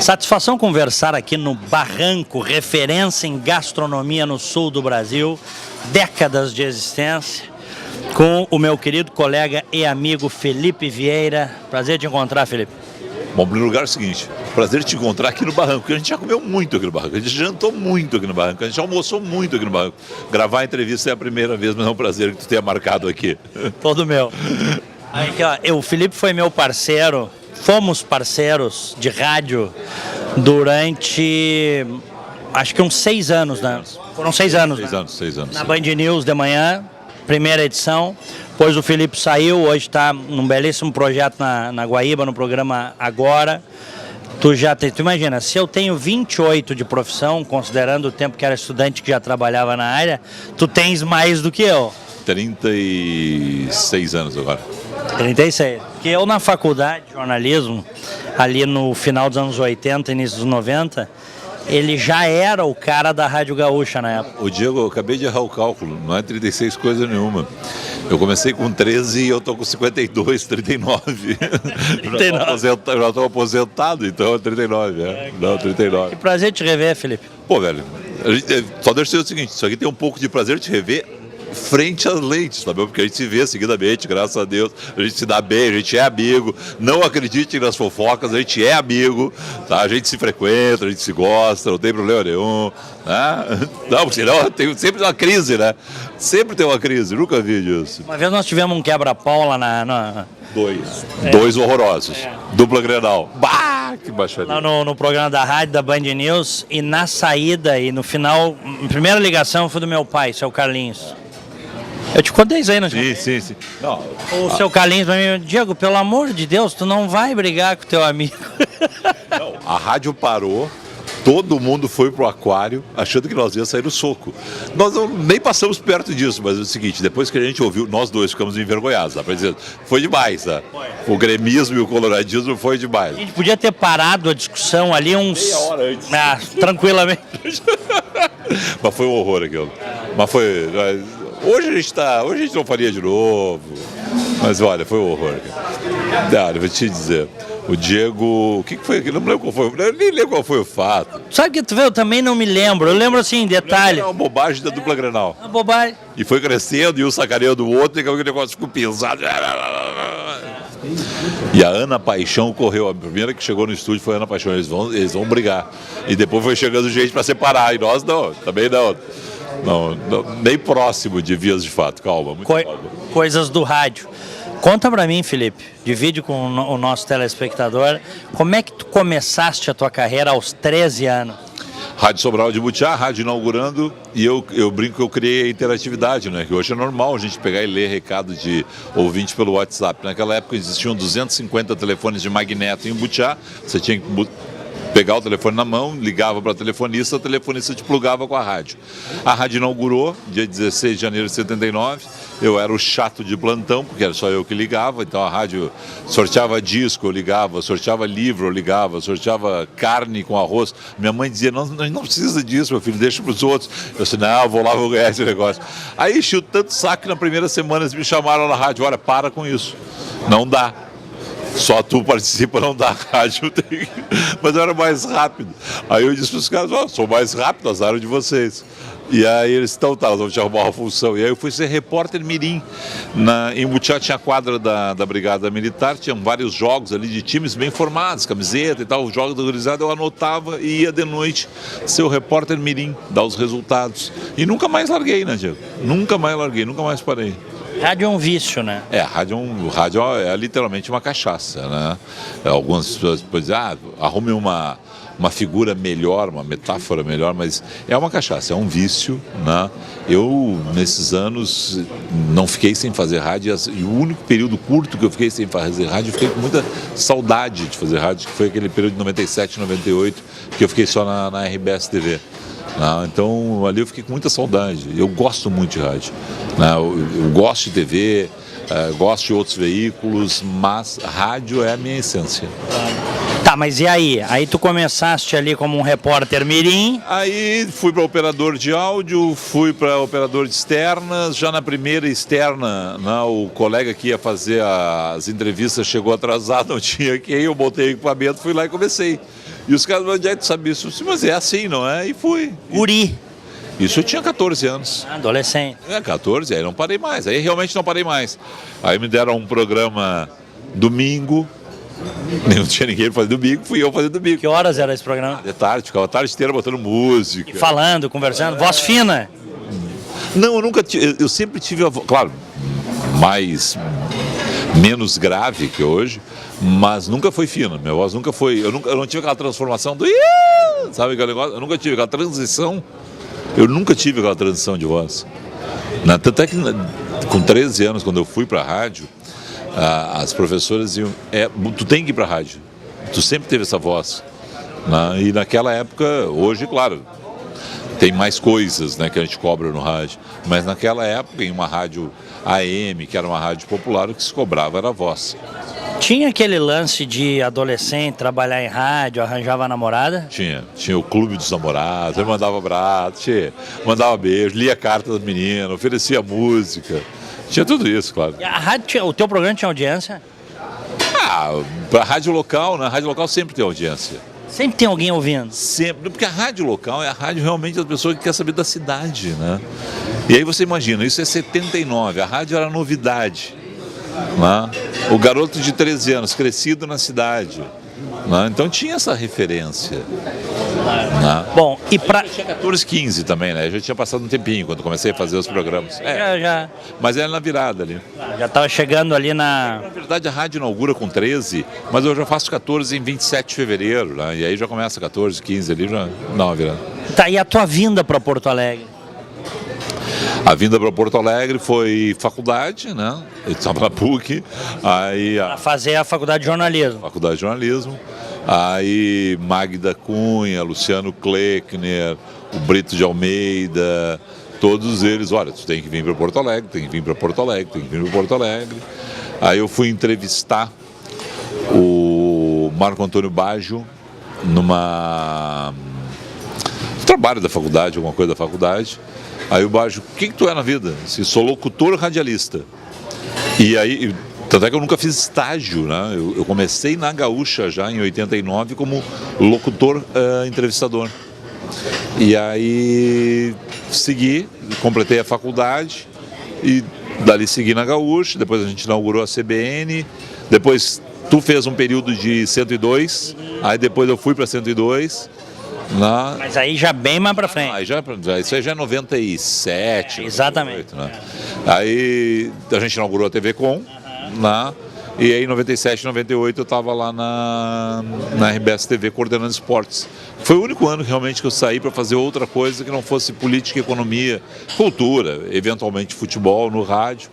Satisfação conversar aqui no Barranco, referência em gastronomia no sul do Brasil, décadas de existência, com o meu querido colega e amigo Felipe Vieira. Prazer te encontrar, Felipe. Bom, em primeiro lugar é o seguinte, prazer te encontrar aqui no Barranco, porque a gente já comeu muito aqui no Barranco, a gente jantou muito aqui no Barranco, a gente almoçou muito aqui no Barranco. Gravar a entrevista é a primeira vez, mas é um prazer que tu tenha marcado aqui. Todo meu. Aqui, ó, o Felipe foi meu parceiro, fomos parceiros de rádio durante, acho que uns 6 anos, né? Foram 6 anos, né? 6 anos. Na Band News de manhã, primeira edição. Depois o Felipe saiu, hoje está num belíssimo projeto na Guaíba, no programa Agora. Tu imagina, se eu tenho 28 de profissão, considerando o tempo que era estudante que já trabalhava na área, tu tens mais do que eu. 36 anos agora. 36. Porque eu na faculdade de jornalismo, ali no final dos anos 80, início dos 90, ele já era o cara da Rádio Gaúcha na época. O Diego, eu acabei de errar o cálculo, não é 36 coisa nenhuma. Eu comecei com 13 e eu tô com 52, 39. 39. Já estou aposentado, então é 39, Não, 39. Que prazer te rever, Felipe. Pô, velho, só deixa eu dizer o seguinte, isso aqui tem um pouco de prazer te rever frente às lentes, sabe? Porque a gente se vê seguidamente, graças a Deus, a gente se dá bem, a gente é amigo, não acreditem nas fofocas, a gente é amigo, tá? A gente se frequenta, a gente se gosta, não tem problema nenhum, né? Não, porque senão tem sempre uma crise, né? Sempre tem uma crise, nunca vi disso. Uma vez nós tivemos um quebra-pau lá na... Dois horrorosos. Dupla Grenal. Bah, que baixaria. Lá no programa da rádio, da Band News, e na saída e no final, a primeira ligação foi do meu pai, seu Carlinhos. Eu te contei isso aí, não? Sim. Não. O seu Carlinhos pra mim, Diego, pelo amor de Deus, tu não vai brigar com teu amigo. Não, a rádio parou, todo mundo foi pro aquário, achando que nós ia sair no soco. Nós nem passamos perto disso, mas é o seguinte, depois que a gente ouviu, nós dois ficamos envergonhados, tá? Pra dizer, foi demais, tá? O gremismo e o coloradismo foi demais. A gente podia ter parado a discussão ali uns... Meia hora antes. Tranquilamente. Mas foi um horror aquilo. Mas foi... Hoje a gente não faria de novo, mas olha, foi um horror. Cara, vou te dizer, o Diego, o que foi aquilo? Não me lembro qual foi, eu nem lembro qual foi o fato. Sabe que tu vê, eu também não me lembro, eu lembro assim, detalhe. Era uma bobagem da dupla Grenal. Uma bobagem. E foi crescendo, e um sacaneando o outro, e aquele negócio ficou pesado. E a Ana Paixão correu, a primeira que chegou no estúdio foi a Ana Paixão, eles vão brigar. E depois foi chegando gente para separar, e nós não, também não. Não, nem próximo de vias de fato, calma. Coisas do rádio. Conta pra mim, Felipe, divide com o nosso telespectador, como é que tu começaste a tua carreira aos 13 anos? Rádio Sobral de Butiá, rádio inaugurando, e eu brinco que eu criei a interatividade, né? Que hoje é normal a gente pegar e ler recado de ouvinte pelo WhatsApp. Naquela época existiam 250 telefones de magneto em Butiá, você tinha que pegar o telefone na mão, ligava para a telefonista te plugava com a rádio. A rádio inaugurou, dia 16 de janeiro de 79, eu era o chato de plantão, porque era só eu que ligava, então a rádio sorteava disco, eu ligava, sorteava livro, eu ligava, sorteava carne com arroz. Minha mãe dizia, não precisa disso, meu filho, deixa para os outros. Eu disse, não, vou lá, vou ganhar esse negócio. Aí enchi tanto saco que na primeira semana eles me chamaram na rádio, olha, para com isso, não dá. Só tu participa, não dá rádio. Mas eu era mais rápido. Aí eu disse para os caras, sou mais rápido, azar de vocês. E aí eles, então tá, nós vamos te arrumar uma função. E aí eu fui ser repórter mirim. Em Butiá tinha a quadra da Brigada Militar, tinham vários jogos ali de times bem formados, camiseta e tal, os jogos da gurizada, eu anotava e ia de noite ser o repórter mirim, dar os resultados. E nunca mais larguei, né, Diego? Nunca mais larguei, nunca mais parei. Rádio é um vício, né? Rádio é literalmente uma cachaça, né? Algumas pessoas podem dizer, arrume uma figura melhor, uma metáfora melhor, mas é uma cachaça, é um vício, né? Eu, nesses anos, não fiquei sem fazer rádio, e o único período curto que eu fiquei sem fazer rádio, eu fiquei com muita saudade de fazer rádio, que foi aquele período de 97, 98, que eu fiquei só na RBS TV. Então, ali eu fiquei com muita saudade. Eu gosto muito de rádio. Eu gosto de TV, gosto de outros veículos, mas rádio é a minha essência. Tá, mas e aí? Aí tu começaste ali como um repórter mirim? Aí fui para operador de áudio, fui para operador de externas. Já na primeira externa, o colega que ia fazer as entrevistas chegou atrasado, não tinha quem, eu botei o equipamento, fui lá e comecei. E os caras, onde é que tu sabe isso? Mas é assim, não é? E fui. Guri. Isso eu tinha 14 anos. Adolescente. 14, aí não parei mais. Aí realmente não parei mais. Aí me deram um programa domingo. Não tinha ninguém pra fazer domingo, fui eu fazer domingo. Que horas era esse programa? De tarde, ficava a tarde inteira botando música. E falando, conversando, voz fina. Não, eu nunca tive. Eu sempre tive a voz, claro, menos grave que hoje, mas nunca foi fina. Minha voz nunca foi. Eu não tive aquela transformação do. Sabe aquele negócio? Eu nunca tive aquela transição. Eu nunca tive aquela transição de voz. Tanto é que com 13 anos, quando eu fui para a rádio, as professoras diziam, tu tem que ir para a rádio, tu sempre teve essa voz. E naquela época, hoje, claro, tem mais coisas, né, que a gente cobra no rádio, mas naquela época, em uma rádio AM, que era uma rádio popular, o que se cobrava era a voz. Tinha aquele lance de adolescente trabalhar em rádio, arranjava namorada? Tinha o clube dos namorados, eu mandava abraço, mandava beijo, lia a carta da menina, oferecia música, tinha tudo isso, claro. E a rádio, o teu programa tinha audiência? Para a rádio local, né? A rádio local sempre tem audiência. Sempre tem alguém ouvindo? Sempre, porque a rádio local é a rádio realmente das pessoas que quer saber da cidade, né? E aí você imagina, isso é 79, a rádio era novidade. Né? O garoto de 13 anos, crescido na cidade. Né? Então tinha essa referência. Né? Bom, e para. Eu tinha 14, 15 também, né? Eu já tinha passado um tempinho quando comecei a fazer os programas. Já. Mas era na virada ali. Já estava chegando ali na. Na verdade, a rádio inaugura com 13, mas eu já faço 14 em 27 de fevereiro. Né? E aí já começa 14, 15 ali, já dá uma virada. Tá, e a tua vinda para Porto Alegre? A vinda para Porto Alegre foi faculdade, né? Eu estava na PUC, aí Para fazer a faculdade de jornalismo. Faculdade de jornalismo, aí Magda Cunha, Luciano Kleckner, o Brito de Almeida, todos eles, olha, tu tem que vir para Porto Alegre, tem que vir para Porto Alegre, tem que vir para Porto Alegre. Aí eu fui entrevistar o Marco Antônio Baggio numa trabalho da faculdade, alguma coisa da faculdade. Aí o Baggio, o que tu é na vida? Se sou locutor radialista. E aí, tanto é que eu nunca fiz estágio, né? Eu comecei na Gaúcha já em 89 como locutor entrevistador. E aí segui, completei a faculdade e dali segui na Gaúcha, depois a gente inaugurou a CBN, depois tu fez um período de 102, aí depois eu fui para 102. Mas aí já bem mais pra frente. Isso aí já é 97. Exatamente. 98, né? Aí a gente inaugurou a TV Com, e aí em 97, 98 eu estava lá na RBS TV coordenando esportes. Foi o único ano realmente que eu saí para fazer outra coisa que não fosse política, economia, cultura, eventualmente futebol no rádio,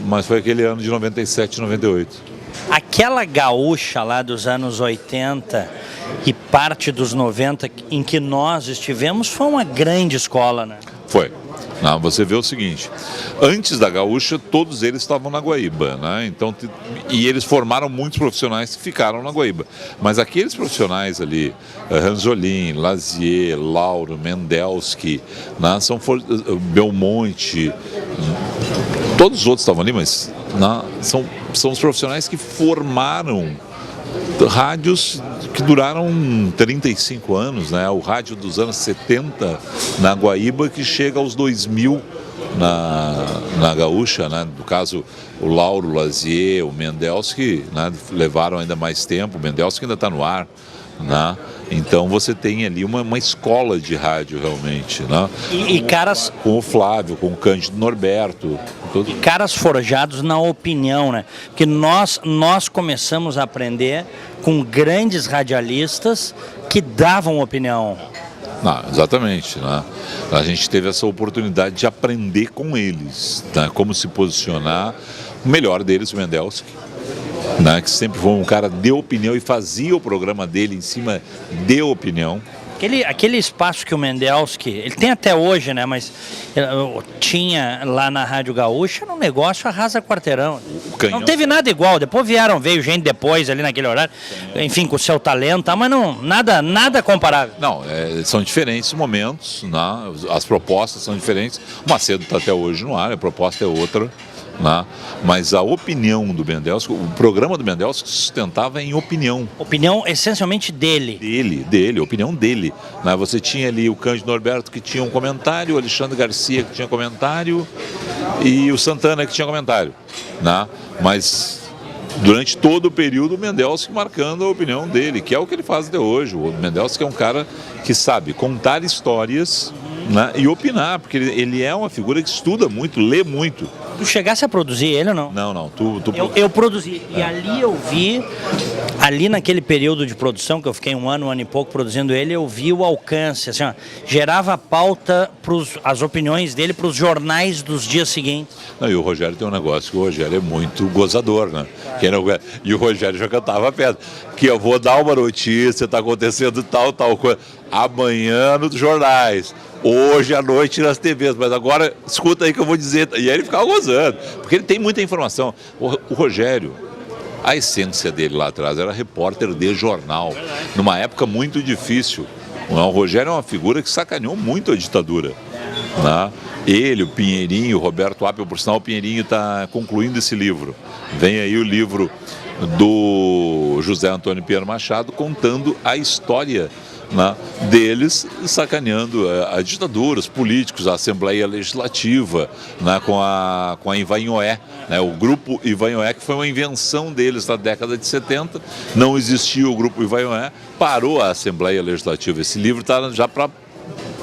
mas foi aquele ano de 97, 98. Aquela gaúcha lá dos anos 80 e parte dos 90 em que nós estivemos foi uma grande escola, né? Foi. Você vê o seguinte, antes da Gaúcha todos eles estavam na Guaíba, né? Então, e eles formaram muitos profissionais que ficaram na Guaíba. Mas aqueles profissionais ali, Ranzolin, Lazier, Lauro, Mendelski, são Belmonte, todos os outros estavam ali, mas são os profissionais que formaram rádios que duraram 35 anos, né? O rádio dos anos 70 na Guaíba que chega aos 2000 na Gaúcha, né? No caso, o Lauro, o Lazier, o Mendelski, né? Levaram ainda mais tempo, o Mendelski ainda está no ar, né? Então você tem ali uma escola de rádio realmente, né? E caras... Com o Flávio, com o Cândido Norberto. E caras forjados na opinião, né? Porque nós começamos a aprender com grandes radialistas que davam opinião. Exatamente, né? A gente teve essa oportunidade de aprender com eles, né? Como se posicionar. O melhor deles, o Mendelski, né? Que sempre foi um cara de opinião e fazia o programa dele em cima de opinião. Aquele espaço que o Mendelski, ele tem até hoje, né? Mas tinha lá na Rádio Gaúcha, era um negócio arrasa quarteirão. Não teve nada igual. Veio gente depois ali naquele horário, enfim, com o seu talento, mas não, nada comparável. Não, são diferentes momentos, né? As propostas são diferentes. O Macedo está até hoje no ar, a proposta é outra. né? Mas a opinião do Mendelski, o programa do Mendelski sustentava em opinião. Opinião essencialmente dele. Dele, opinião dele. Né? Você tinha ali o Cândido Norberto que tinha um comentário, o Alexandre Garcia que tinha comentário e o Santana que tinha comentário. Né? Mas durante todo o período o Mendelski marcando a opinião dele, que é o que ele faz até hoje. O Mendelski é um cara que sabe contar histórias, né, e opinar, porque ele é uma figura que estuda muito, lê muito. Tu chegasse a produzir ele ou não? Não. Eu produzi. E ali eu vi, ali naquele período de produção, que eu fiquei um ano e pouco produzindo ele, eu vi o alcance, assim, ó, gerava pauta, as opiniões dele para os jornais dos dias seguintes. Não, e o Rogério tem um negócio que o Rogério é muito gozador, né? E o Rogério já cantava a pedra. Que eu vou dar uma notícia, está acontecendo tal coisa. Amanhã nos jornais. Hoje à noite nas TVs, mas agora escuta aí que eu vou dizer. E aí ele ficava gozando, porque ele tem muita informação. O Rogério, a essência dele lá atrás era repórter de jornal, numa época muito difícil. O Rogério é uma figura que sacaneou muito a ditadura, né? Ele, o Pinheirinho, o Roberto Appel, por sinal, o Pinheirinho está concluindo esse livro. Vem aí o livro do José Antônio Pinheiro Machado contando a história, né, deles sacaneando a ditadura, os políticos, a Assembleia Legislativa, né, com a Ivanhoé, né, o grupo Ivanhoé, que foi uma invenção deles na década de 70, não existia o grupo Ivanhoé, parou a Assembleia Legislativa. Esse livro está já para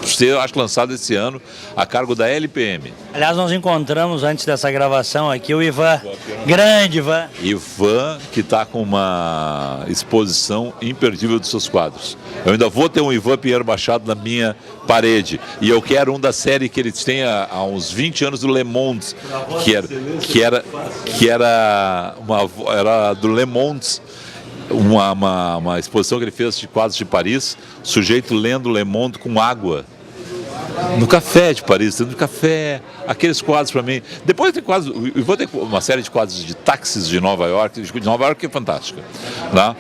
ser, acho, lançado esse ano, a cargo da LPM. Aliás, nós encontramos antes dessa gravação aqui o Ivan, grande Ivan. Ivan, que está com uma exposição imperdível dos seus quadros. Eu ainda vou ter um Ivan Pinheiro Machado na minha parede. E eu quero um da série que eles têm há uns 20 anos do Le Monde, era do Le Monde. Uma exposição que ele fez de quadros de Paris, sujeito lendo Le Monde com água no café de Paris, dentro do café, aqueles quadros para mim. Depois tem quadros, eu vou ter uma série de quadros de táxis de Nova York, que é fantástica, né?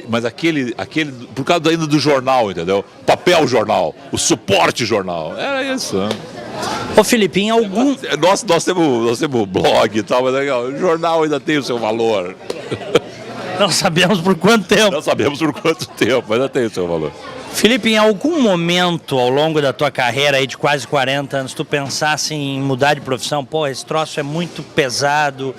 Mas aquele, por causa ainda do jornal, entendeu? Papel jornal, o suporte jornal, era isso, né? Ô Filipinho, algum... Nós temos blog e tal, mas é legal, o jornal ainda tem o seu valor. Não sabemos por quanto tempo. Não sabemos por quanto tempo, mas ainda tem o seu valor. Felipe, em algum momento ao longo da tua carreira aí de quase 40 anos, tu pensasse em mudar de profissão? Pô, esse troço é muito pesado.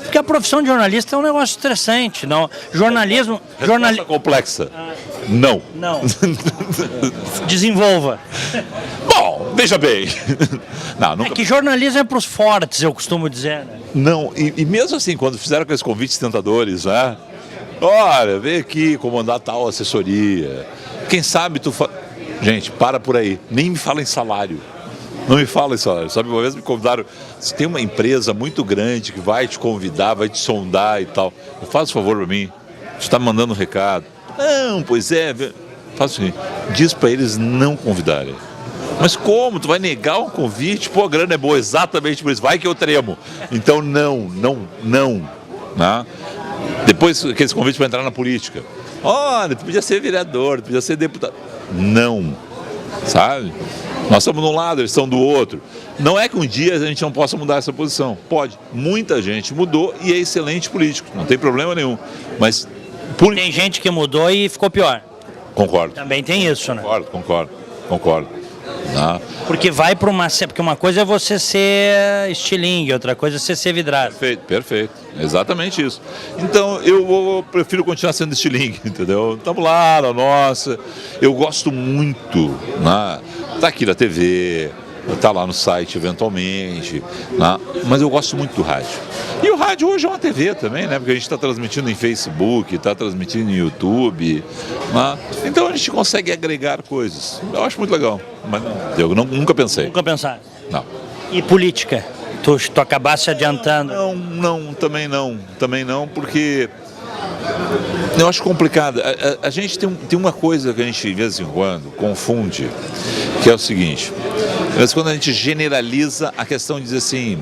Porque a profissão de jornalista é um negócio estressante, não? Jornalismo... Resposta complexa. Não. Não. Desenvolva. Bom, veja bem. Não, nunca... É que jornalismo é para os fortes, eu costumo dizer, né? Não, e mesmo assim, quando fizeram aqueles convites tentadores, né? Olha, vem aqui comandar tal assessoria. Quem sabe tu... Gente, para por aí. Nem me fala em salário. Não me fala em salário. Sabe, uma vez me convidaram... Se tem uma empresa muito grande que vai te convidar, vai te sondar e tal. Faz um favor para mim. Você está me mandando um recado. Não, pois é. Faz o seguinte. Diz para eles não convidarem. Mas como? Tu vai negar um convite? Pô, a grana é boa. Exatamente por isso. Vai que eu tremo. Então não. Né? Depois aqueles convites para entrar na política. Olha, tu podia ser vereador, tu podia ser deputado. Não, sabe? Nós estamos de um lado, eles estão do outro. Não é que um dia a gente não possa mudar essa posição. Pode. Muita gente mudou e é excelente político. Não tem problema nenhum. Mas... Tem gente que mudou e ficou pior. Concordo. Também tem isso, né? Concordo. Não. Porque vai para uma... Porque uma coisa é você ser estilingue, outra coisa é você ser vidrado. Perfeito. Exatamente isso. Então, eu prefiro continuar sendo estilingue, entendeu? Estamos lá na nossa. Eu gosto muito, né? Tá aqui na TV, tá lá no site eventualmente, né? Mas eu gosto muito do rádio. E o rádio hoje é uma TV também, né? Porque a gente está transmitindo em Facebook, está transmitindo em YouTube, né? Então a gente consegue agregar coisas. Eu acho muito legal. Mas eu nunca pensei. Nunca pensaste? Não. E política? Tu acabaste adiantando? Também não, porque eu acho complicado. A gente tem uma coisa que a gente, de vez em quando, confunde, que é o seguinte: de vez em quando a gente generaliza a questão de dizer assim,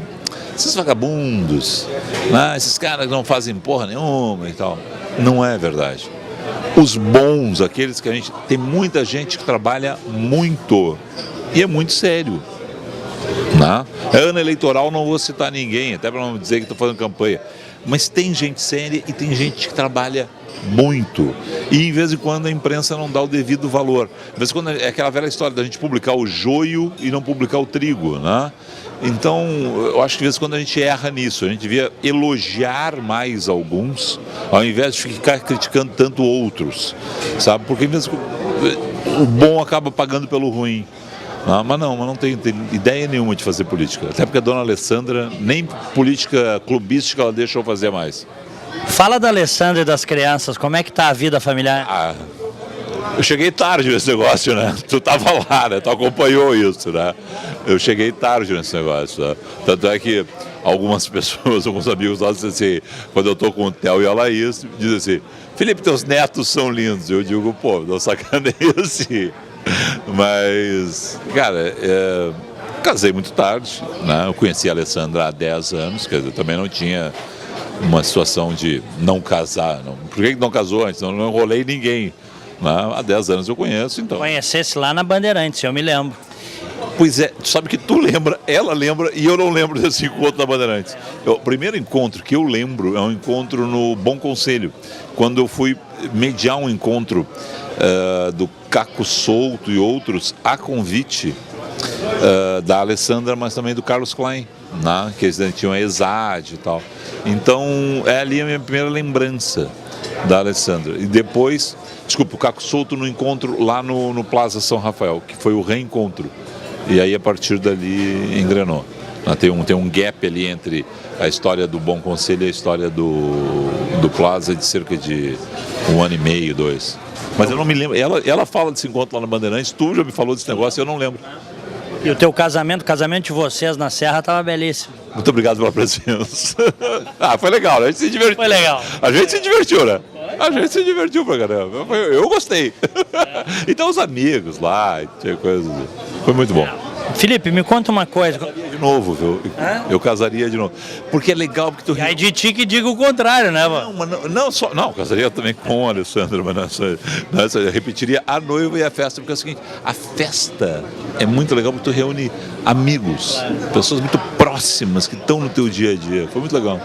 esses vagabundos, né, esses caras não fazem porra nenhuma e tal. Não é verdade. Os bons, aqueles que a gente... Tem muita gente que trabalha muito e é muito sério. Né? É ano eleitoral, não vou citar ninguém, até para não dizer que estou fazendo campanha. Mas tem gente séria e tem gente que trabalha muito. E, em vez em quando, a imprensa não dá o devido valor. De vez em quando, é aquela velha história da gente publicar o joio e não publicar o trigo, né? Então, eu acho que, de vez em quando, a gente erra nisso. A gente devia elogiar mais alguns, ao invés de ficar criticando tanto outros, sabe? Porque, mesmo o bom acaba pagando pelo ruim. Mas não tem ideia nenhuma de fazer política. Até porque a dona Alessandra, nem política clubística ela deixa eu fazer mais. Fala da Alessandra e das crianças, como é que tá a vida familiar? Eu cheguei tarde nesse negócio, né? Tu tava lá, né? Tu acompanhou isso, né? Eu cheguei tarde nesse negócio, né? Tanto é que algumas pessoas, alguns amigos lá dizem assim, quando eu tô com o Theo e a Laís, dizem assim, Felipe, teus netos são lindos. Eu digo, pô, não sacaneio assim. Mas, cara, casei muito tarde, né? Eu conheci a Alessandra há 10 anos, quer dizer, também não tinha uma situação de não casar. Não. Por que não casou antes? Não enrolei ninguém. Né? Há 10 anos eu conheço, então. Conhecesse lá na Bandeirantes, eu me lembro. Pois é, tu sabe que tu lembra, ela lembra e eu não lembro desse encontro na Bandeirantes. O primeiro encontro que eu lembro é um encontro no Bom Conselho, quando eu fui mediar um encontro do Caco Souto e outros a convite da Alessandra, mas também do Carlos Klein, né? Que eles tinham a ESAD e tal. Então, é ali a minha primeira lembrança da Alessandra. E depois, o Caco Souto no encontro lá no Plaza São Rafael, que foi o reencontro. E aí, a partir dali, engrenou. Tem um gap ali entre a história do Bom Conselho e a história do Plaza de cerca de 1 ano e meio, 2. Mas eu não me lembro. Ela fala desse encontro lá na Bandeirantes, tu já me falou desse negócio e eu não lembro. E o teu casamento de vocês na Serra estava belíssimo. Muito obrigado pela presença. Foi legal, né? A gente se divertiu. Foi legal. A gente se divertiu, né? A gente se divertiu pra caramba. Eu gostei. Então os amigos lá, tinha coisas. Foi muito bom. Felipe, me conta uma coisa. De novo, viu? Eu casaria de novo. Porque é legal porque tu. E aí de ti que diga o contrário, né, mano? Não, casaria também com a Alessandra, mas eu repetiria a noiva e a festa, porque é o seguinte, a festa é muito legal porque tu reúne amigos, pessoas muito próximas que estão no teu dia a dia. Foi muito legal.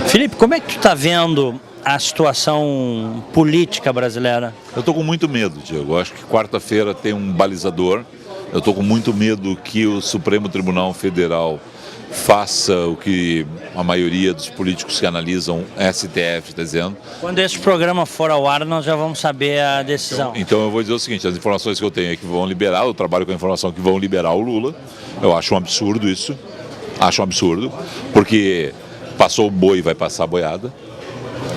Felipe, como é que tu tá vendo a situação política brasileira? Eu tô com muito medo, Diego. Eu acho que quarta-feira tem um balizador. Eu estou com muito medo que o Supremo Tribunal Federal faça o que a maioria dos políticos que analisam STF está dizendo. Quando esse programa for ao ar, nós já vamos saber a decisão. Então eu vou dizer o seguinte, as informações que eu tenho é que vão liberar, eu trabalho com a informação que vão liberar o Lula. Eu acho um absurdo isso. Acho um absurdo, porque passou o boi e vai passar a boiada.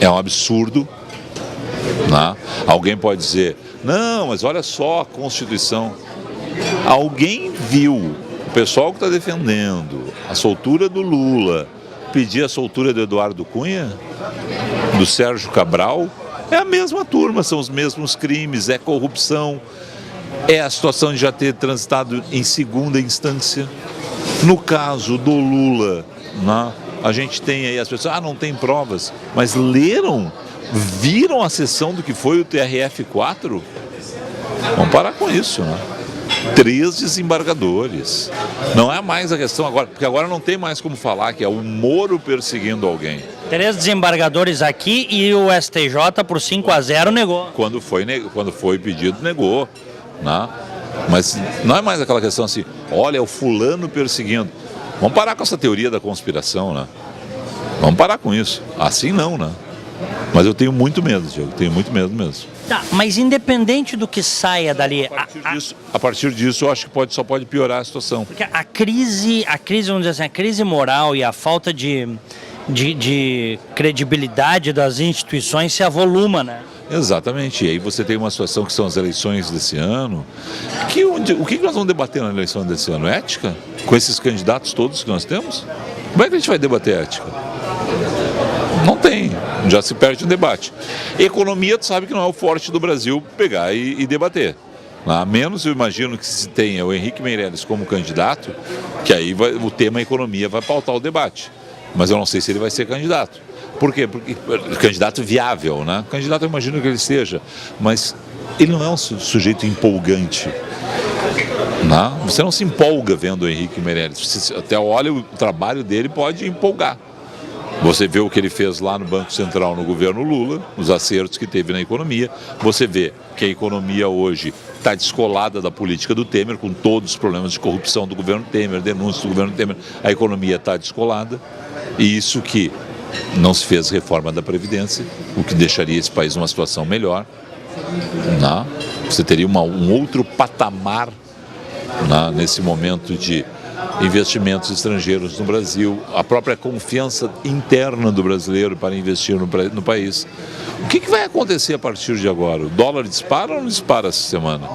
É um absurdo. Né? Alguém pode dizer, não, mas olha só a Constituição. Alguém viu o pessoal que está defendendo a soltura do Lula pedir a soltura do Eduardo Cunha, do Sérgio Cabral? É a mesma turma, são os mesmos crimes, é corrupção, é a situação de já ter transitado em segunda instância. No caso do Lula, né, a gente tem aí as pessoas, não tem provas, mas leram, viram a sessão do que foi o TRF4? Vamos parar com isso, né? 3 desembargadores. Não é mais a questão agora, porque agora não tem mais como falar que é o Moro perseguindo alguém. 3 desembargadores aqui e o STJ por 5-0 negou. Quando foi pedido, negou. Né? Mas não é mais aquela questão assim, olha, é o fulano perseguindo. Vamos parar com essa teoria da conspiração, né? Vamos parar com isso. Assim não, né? Mas eu tenho muito medo, Diego, tenho muito medo mesmo. Tá, mas independente do que saia dali... A partir disso, eu acho que só pode piorar a situação. Porque a crise, vamos dizer assim, a crise moral e a falta de credibilidade das instituições se avoluma, né? Exatamente, e aí você tem uma situação que são as eleições desse ano. O que nós vamos debater na eleição desse ano? Ética? Com esses candidatos todos que nós temos? Como é que a gente vai debater ética? Não tem, já se perde o debate. Economia, tu sabe que não é o forte do Brasil pegar e debater. A menos eu imagino que se tenha o Henrique Meirelles como candidato, que aí o tema economia vai pautar o debate. Mas eu não sei se ele vai ser candidato. Por quê? Porque candidato viável, né? Candidato eu imagino que ele seja, mas ele não é um sujeito empolgante. Não, você não se empolga vendo o Henrique Meirelles. Você até olha o trabalho dele, pode empolgar. Você vê o que ele fez lá no Banco Central no governo Lula, os acertos que teve na economia. Você vê que a economia hoje está descolada da política do Temer, com todos os problemas de corrupção do governo Temer, denúncias do governo Temer. A economia está descolada. E isso que não se fez reforma da Previdência, o que deixaria esse país numa situação melhor. Não. Você teria um outro patamar nesse momento de investimentos estrangeiros no Brasil, a própria confiança interna do brasileiro para investir no país. O que vai acontecer a partir de agora? O dólar dispara ou não dispara essa semana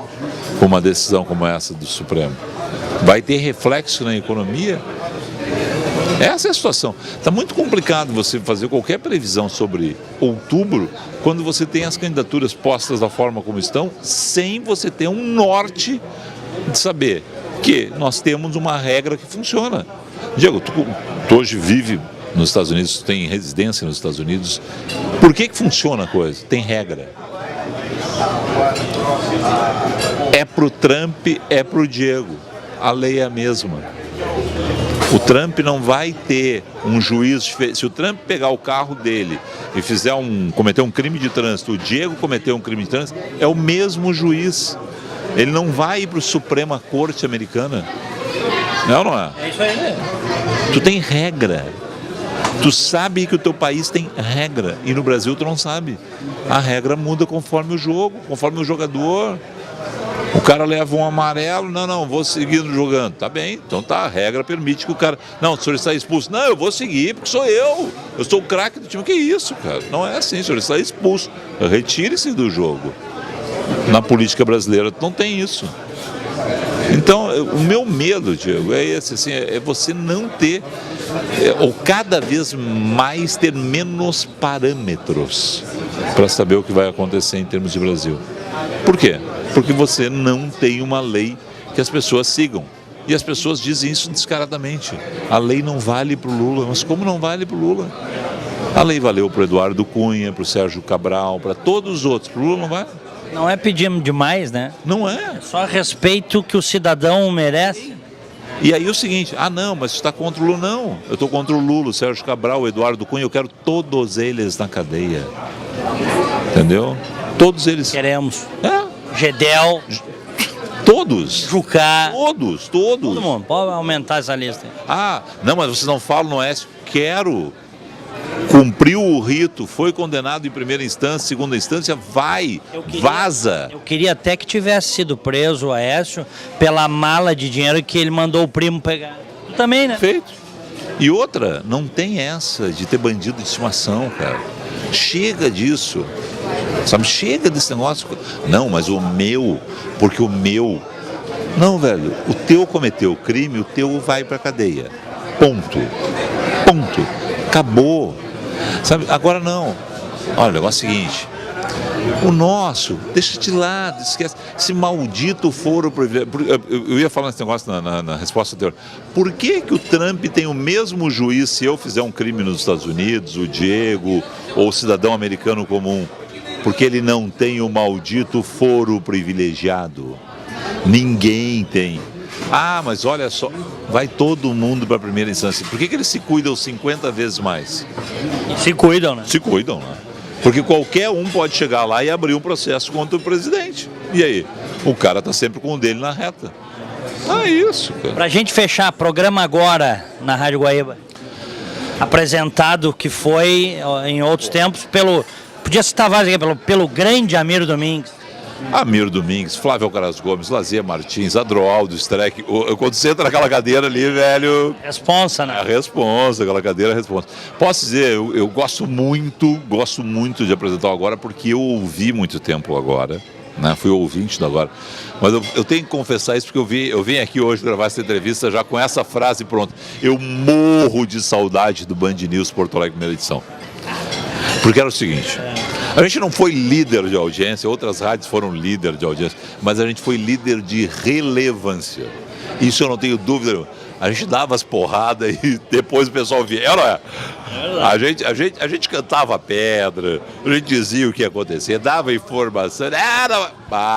com uma decisão como essa do Supremo? Vai ter reflexo na economia? Essa é a situação. Está muito complicado você fazer qualquer previsão sobre outubro quando você tem as candidaturas postas da forma como estão, sem você ter um norte de saber que nós temos uma regra que funciona. Diego, tu hoje vive nos Estados Unidos, tu tem residência nos Estados Unidos. Por que funciona a coisa? Tem regra. É pro Trump, é pro Diego. A lei é a mesma. O Trump não vai ter um juiz diferente. Se o Trump pegar o carro dele e cometer um crime de trânsito, o Diego cometer um crime de trânsito, é o mesmo juiz. Ele não vai ir para a Suprema Corte Americana. Não, não é? É isso aí, né? Tu tem regra. Tu sabe que o teu país tem regra. E no Brasil tu não sabe. A regra muda conforme o jogo, conforme o jogador. O cara leva um amarelo, não, vou seguir jogando. Tá bem, então tá, a regra permite que o cara... Não, o senhor está expulso. Não, eu vou seguir, porque sou eu. Eu sou o craque do time. Que isso, cara? Não é assim, o senhor está expulso. Retire-se do jogo. Na política brasileira não tem isso. Então, o meu medo, Diego, é esse, assim, é você não ter, ou cada vez mais ter menos parâmetros para saber o que vai acontecer em termos de Brasil. Por quê? Porque você não tem uma lei que as pessoas sigam. E as pessoas dizem isso descaradamente. A lei não vale para o Lula. Mas como não vale para o Lula? A lei valeu para o Eduardo Cunha, para o Sérgio Cabral, para todos os outros. Para o Lula não vale. Não é pedir demais, né? Não é. É só respeito que o cidadão merece. E aí o seguinte, não, mas você está contra o Lula. Não, eu estou contra o Lula, o Sérgio Cabral, o Eduardo Cunha, eu quero todos eles na cadeia. Entendeu? Todos eles. Queremos. É. Gedel. Todos. Jucá. Todos. Todo mundo. Pode aumentar essa lista. Não, mas vocês não falam no Oeste. Quero. Cumpriu o rito, foi condenado em primeira instância, segunda instância, vaza. Eu queria até que tivesse sido preso o Aécio pela mala de dinheiro que ele mandou o primo pegar. Também, né? Feito. E outra, não tem essa de ter bandido de estimação, cara. Chega disso. Sabe, chega desse negócio. Não, mas o meu, porque o meu... Não, velho, o teu cometeu o crime, o teu vai pra cadeia. Ponto. Acabou. Sabe, agora não. Olha, o negócio é o seguinte. O nosso, deixa de lado, esquece. Esse maldito foro privilegiado. Eu ia falar esse negócio na resposta anterior. Por que o Trump tem o mesmo juiz se eu fizer um crime nos Estados Unidos, o Diego, ou o cidadão americano comum? Porque ele não tem o maldito foro privilegiado. Ninguém tem. Mas olha só, vai todo mundo para a primeira instância. Por que eles se cuidam 50 vezes mais? Se cuidam, né? Se cuidam, né? Porque qualquer um pode chegar lá e abrir um processo contra o presidente. E aí? O cara está sempre com o dele na reta. É isso, cara. Pra gente fechar, programa agora na Rádio Guaíba. Apresentado que foi em outros tempos podia citar vários aqui, pelo grande Amiro Domingues. Amiro Domingues, Flávio Alcaraz Gomes, Lazier Martins, Adroaldo Streck. Quando você entra naquela cadeira ali, velho... Responsa, né? A responsa, aquela cadeira é a responsa. Posso dizer, eu gosto muito de apresentar agora, porque eu ouvi muito tempo agora, né? Fui ouvinte do agora. Mas eu tenho que confessar isso, porque eu vim aqui hoje gravar essa entrevista já com essa frase pronta. Eu morro de saudade do Band News Porto Alegre, primeira edição. Porque era o seguinte... A gente não foi líder de audiência, outras rádios foram líder de audiência, mas a gente foi líder de relevância. Isso eu não tenho dúvida nenhuma. A gente dava as porradas e depois o pessoal via, não é? A gente cantava pedra, a gente dizia o que ia acontecer, dava informação,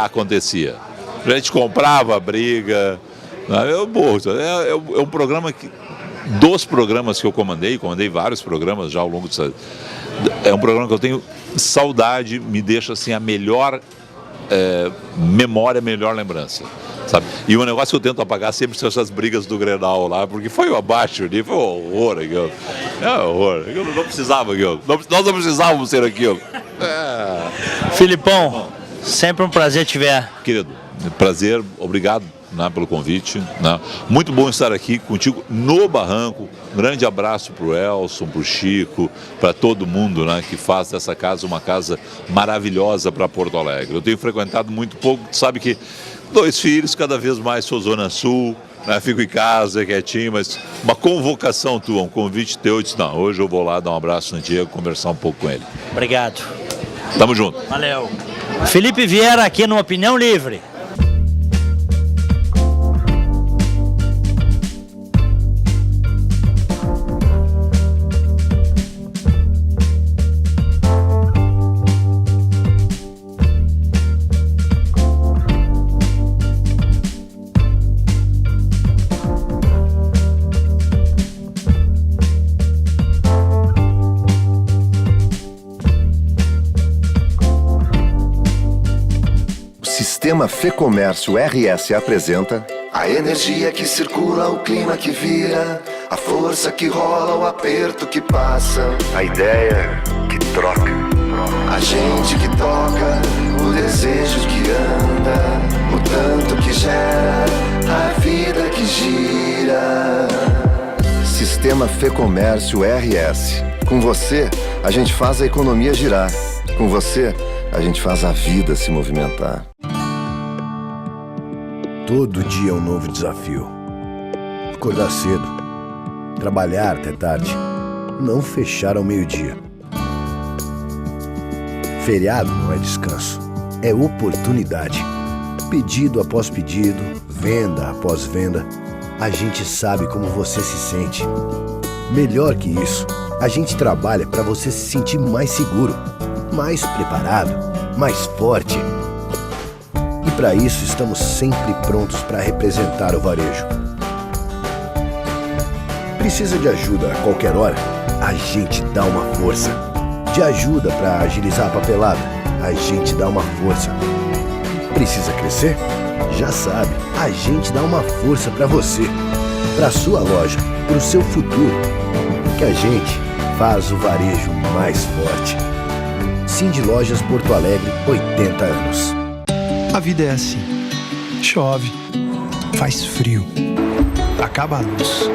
acontecia. A gente comprava a briga. É um programa que... Dos programas que eu comandei vários programas já ao longo dessa... É um programa que eu tenho saudade, me deixa assim a melhor memória, a melhor lembrança. Sabe? E o negócio que eu tento apagar sempre são essas brigas do Grenal lá, porque foi abaixo ali, foi um horror aquilo. É um horror. Eu não precisava aquilo. Nós não precisávamos ser aquilo. Filipão, sempre um prazer te ver. Querido, prazer, obrigado, né, pelo convite. Né? Muito bom estar aqui contigo no Barranco. Um grande abraço para o Elson, para o Chico, para todo mundo, né, que faz dessa casa uma casa maravilhosa para Porto Alegre. Eu tenho frequentado muito pouco, tu sabe que 2 filhos, cada vez mais sou Zona Sul, né, fico em casa, quietinho, mas uma convocação tua, um convite teu, eu disse, não, hoje eu vou lá dar um abraço no Diego, conversar um pouco com ele. Obrigado. Tamo junto. Valeu. Felipe Vieira aqui no Opinião Livre. Sistema Fê-Comércio RS apresenta a energia que circula, o clima que vira, a força que rola, o aperto que passa, a ideia que troca, a gente que toca, o desejo que anda, o tanto que gera, a vida que gira. Sistema Fê-Comércio RS. Com você, a gente faz a economia girar. Com você, a gente faz a vida se movimentar. Todo dia é um novo desafio. Acordar cedo, trabalhar até tarde, não fechar ao meio-dia. Feriado não é descanso, é oportunidade. Pedido após pedido, venda após venda, a gente sabe como você se sente. Melhor que isso, a gente trabalha para você se sentir mais seguro, mais preparado, mais forte. E para isso estamos sempre prontos para representar o varejo. Precisa de ajuda a qualquer hora? A gente dá uma força. De ajuda para agilizar a papelada? A gente dá uma força. Precisa crescer? Já sabe, a gente dá uma força para você, para sua loja, para o seu futuro. Porque a gente faz o varejo mais forte. Cindy Lojas Porto Alegre, 80 anos. A vida é assim. Chove, faz frio, acaba a luz.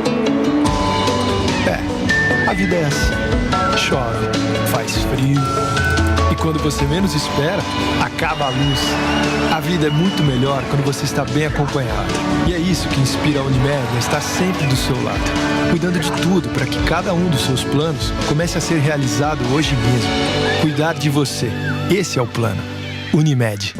A vida é assim. Chove, faz frio. E quando você menos espera, acaba a luz. A vida é muito melhor quando você está bem acompanhado. E é isso que inspira a Unimed a estar sempre do seu lado, cuidando de tudo para que cada um dos seus planos comece a ser realizado hoje mesmo. Cuidar de você. Esse é o plano. Unimed.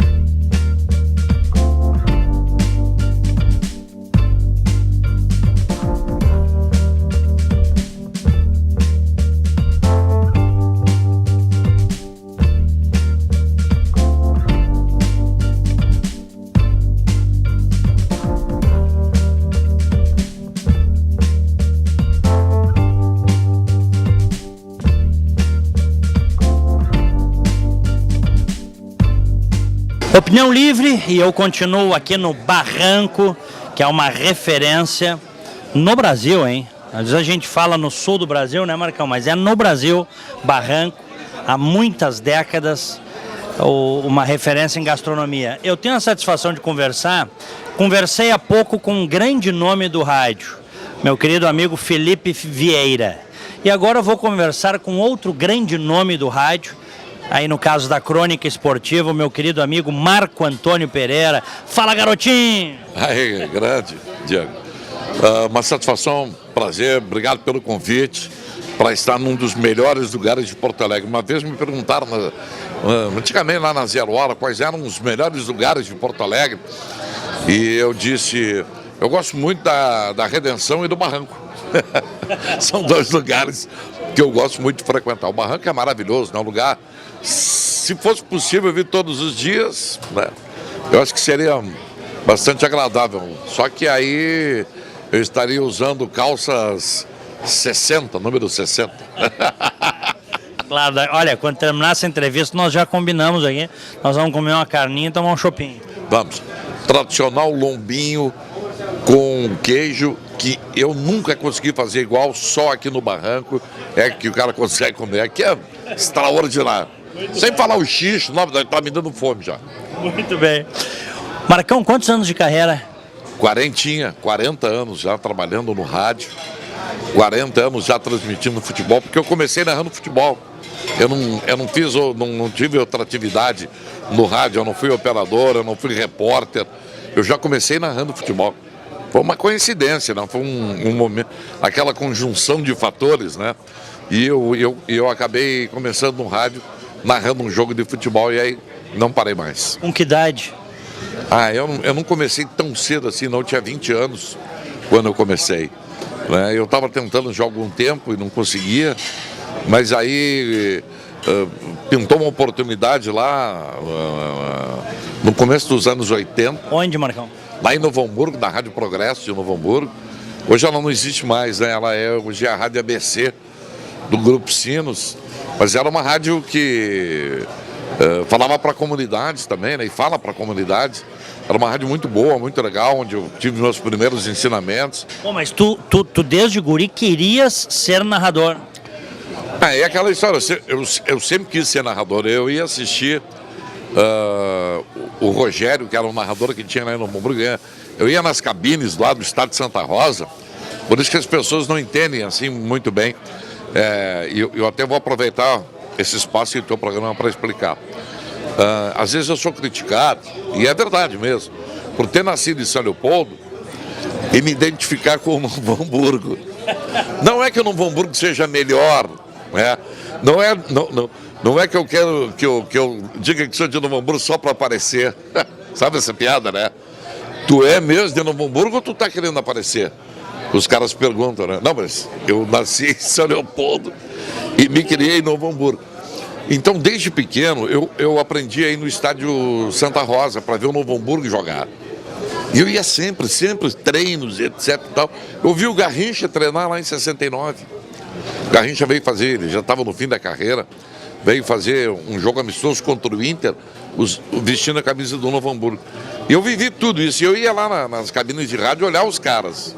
Opinião Livre, e eu continuo aqui no Barranco, que é uma referência no Brasil, hein? Às vezes a gente fala no sul do Brasil, né, Marcão? Mas é no Brasil, Barranco, há muitas décadas, uma referência em gastronomia. Eu tenho a satisfação de conversei há pouco com um grande nome do rádio, meu querido amigo Felipe Vieira. E agora eu vou conversar com outro grande nome do rádio, aí no caso da crônica esportiva, o meu querido amigo Marco Antônio Pereira. Fala, garotinho! Aí, grande, Diego. Uma satisfação, prazer, obrigado pelo convite para estar num dos melhores lugares de Porto Alegre. Uma vez me perguntaram, antigamente lá na Zero Hora, quais eram os melhores lugares de Porto Alegre. E eu disse, eu gosto muito da Redenção e do Barranco. São 2 lugares que eu gosto muito de frequentar. O Barranco é maravilhoso, é um lugar, se fosse possível vir todos os dias, né? Eu acho que seria bastante agradável. Só que aí eu estaria usando calças 60, número 60. Claro, olha, quando terminar essa entrevista, nós já combinamos aqui. Nós vamos comer uma carninha e tomar um chopinho. Vamos. Tradicional lombinho com queijo, que eu nunca consegui fazer igual, só aqui no Barranco é que o cara consegue comer. Aqui é extraordinário. Sem falar o xixo, tá me dando fome já. Muito bem. Marcão, quantos anos de carreira? 40 anos já trabalhando no rádio, 40 anos já transmitindo futebol, porque eu comecei narrando futebol. Eu não tive outra atividade no rádio, eu não fui operador, eu não fui repórter, eu já comecei narrando futebol. Foi uma coincidência, né? Foi um momento, aquela conjunção de fatores, né? E eu acabei começando no rádio, narrando um jogo de futebol e aí não parei mais. Com que idade? Eu não comecei tão cedo assim, não. Eu tinha 20 anos quando eu comecei. Né? Eu estava tentando já há algum tempo e não conseguia, mas aí pintou uma oportunidade lá no começo dos anos 80. Onde, Marcão? Lá em Novo Hamburgo, na Rádio Progresso de Novo Hamburgo. Hoje ela não existe mais, né? Hoje é a Rádio ABC do Grupo Sinos, mas era uma rádio que falava para comunidades também, né? E fala para comunidades. Era uma rádio muito boa, muito legal, onde eu tive meus primeiros ensinamentos. Pô, mas tu desde guri querias ser narrador? É aquela história, eu sempre quis ser narrador. Eu ia assistir o Rogério, que era um narrador que tinha lá em Novo Hamburgo. Eu ia nas cabines lá do estado de Santa Rosa, por isso que as pessoas não entendem assim muito bem. Eu até vou aproveitar esse espaço do teu programa para explicar. Às vezes eu sou criticado, e é verdade mesmo, por ter nascido em São Leopoldo e me identificar com o Novo Hamburgo. Não é que o Novo Hamburgo seja melhor, né? Não é que eu quero que eu diga que sou de Novo Hamburgo só para aparecer. Sabe essa piada, né? Tu é mesmo de Novo Hamburgo ou tu tá querendo aparecer? Os caras perguntam, né? Não, mas eu nasci em São Leopoldo e me criei em Novo Hamburgo. Então, desde pequeno, eu aprendi aí no estádio Santa Rosa para ver o Novo Hamburgo jogar. E eu ia sempre, treinos, etc e tal. Eu vi o Garrincha treinar lá em 69. O Garrincha veio fazer, ele já estava no fim da carreira, veio fazer um jogo amistoso contra o Inter, vestindo a camisa do Novo Hamburgo. E eu vivi tudo isso. E eu ia lá nas cabines de rádio olhar os caras.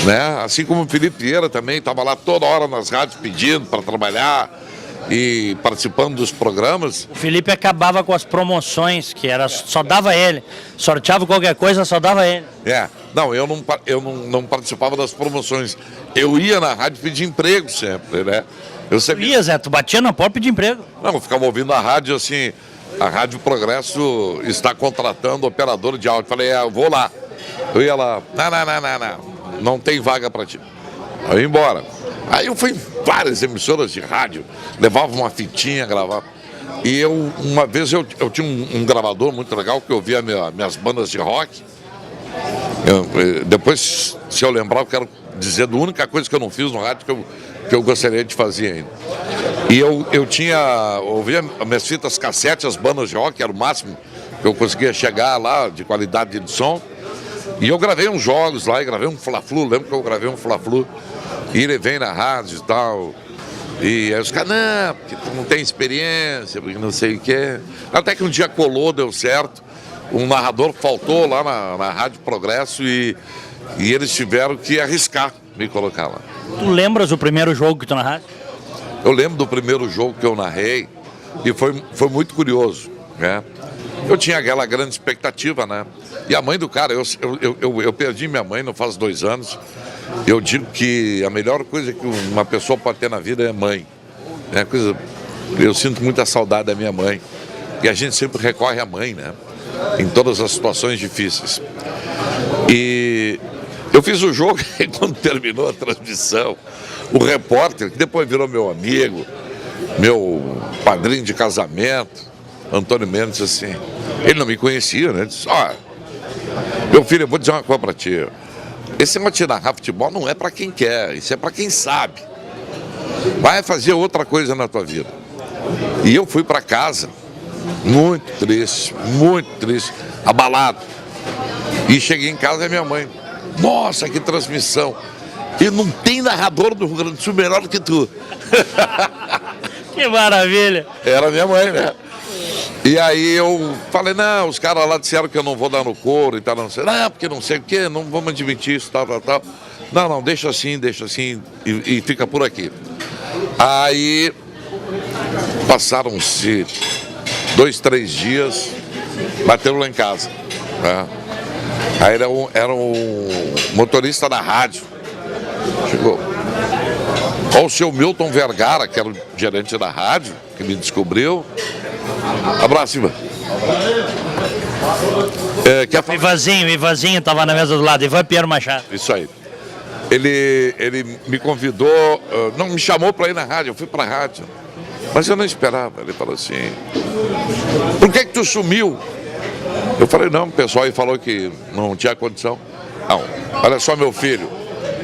Né? Assim como o Felipe Vieira também, estava lá toda hora nas rádios pedindo para trabalhar e participando dos programas. O Felipe acabava com as promoções, que era só dava ele. Sorteava qualquer coisa, só dava ele. Não, eu não participava das promoções. Eu ia na rádio pedir emprego sempre, né? Tu batia na porta e pedia emprego? Não, eu ficava ouvindo a rádio assim, a Rádio Progresso está contratando operador de áudio. Falei, eu vou lá. Eu ia lá, não tem vaga para ti. Aí eu ia embora. Aí eu fui em várias emissoras de rádio, levava uma fitinha, gravava. E uma vez eu tinha um gravador muito legal que eu via minhas bandas de rock. Depois, se eu lembrar, eu quero dizer da única coisa que eu não fiz no rádio que eu gostaria de fazer ainda. E eu ouvia minhas fitas cassete, as bandas de rock, era o máximo que eu conseguia chegar lá de qualidade de som. E eu gravei uns jogos lá, e gravei um Fla-Flu, lembro que eu gravei um Fla-Flu. E ele vem na rádio e tal. E aí os caras, não, porque tu não tem experiência, porque não sei o que. Até que um dia colou, deu certo. Um narrador faltou lá na Rádio Progresso e eles tiveram que arriscar me colocar lá. Tu lembras o primeiro jogo que tu narraste? Eu lembro do primeiro jogo que eu narrei e foi muito curioso, né? Eu tinha aquela grande expectativa, né? E a mãe do cara, eu perdi minha mãe não faz 2 anos. Eu digo que a melhor coisa que uma pessoa pode ter na vida é mãe. Eu sinto muita saudade da minha mãe. E a gente sempre recorre à mãe, né? Em todas as situações difíceis. E eu fiz o jogo e quando terminou a transmissão, o repórter, que depois virou meu amigo, meu padrinho de casamento, Antônio Mendes, assim, ele não me conhecia, né? Disse, meu filho, eu vou dizer uma coisa pra ti. Esse negócio de narrar futebol não é para quem quer, isso é para quem sabe. Vai fazer outra coisa na tua vida. E eu fui para casa muito triste, abalado. E cheguei em casa e minha mãe, nossa, que transmissão. E não tem narrador do Rio Grande do Sul melhor do que tu. Que maravilha. Era minha mãe, né? E aí eu falei, não, os caras lá disseram que eu não vou dar no couro e tal, não sei. Não, porque não sei o quê, não vamos admitir isso, tal. Não, deixa assim e fica por aqui. Aí passaram-se 2, 3 dias, bateram lá em casa. Né? Aí era um motorista da rádio. Chegou. Olha o seu Milton Vergara, que era o gerente da rádio, que me descobriu. Abraço, Ivan. O Ivanzinho estava na mesa do lado, Ivan Pinheiro Machado. Isso aí. Ele me convidou, não me chamou para ir na rádio, eu fui para a rádio. Mas eu não esperava. Ele falou assim, por que tu sumiu? Eu falei, não, o pessoal aí falou que não tinha condição. Não, olha só, meu filho,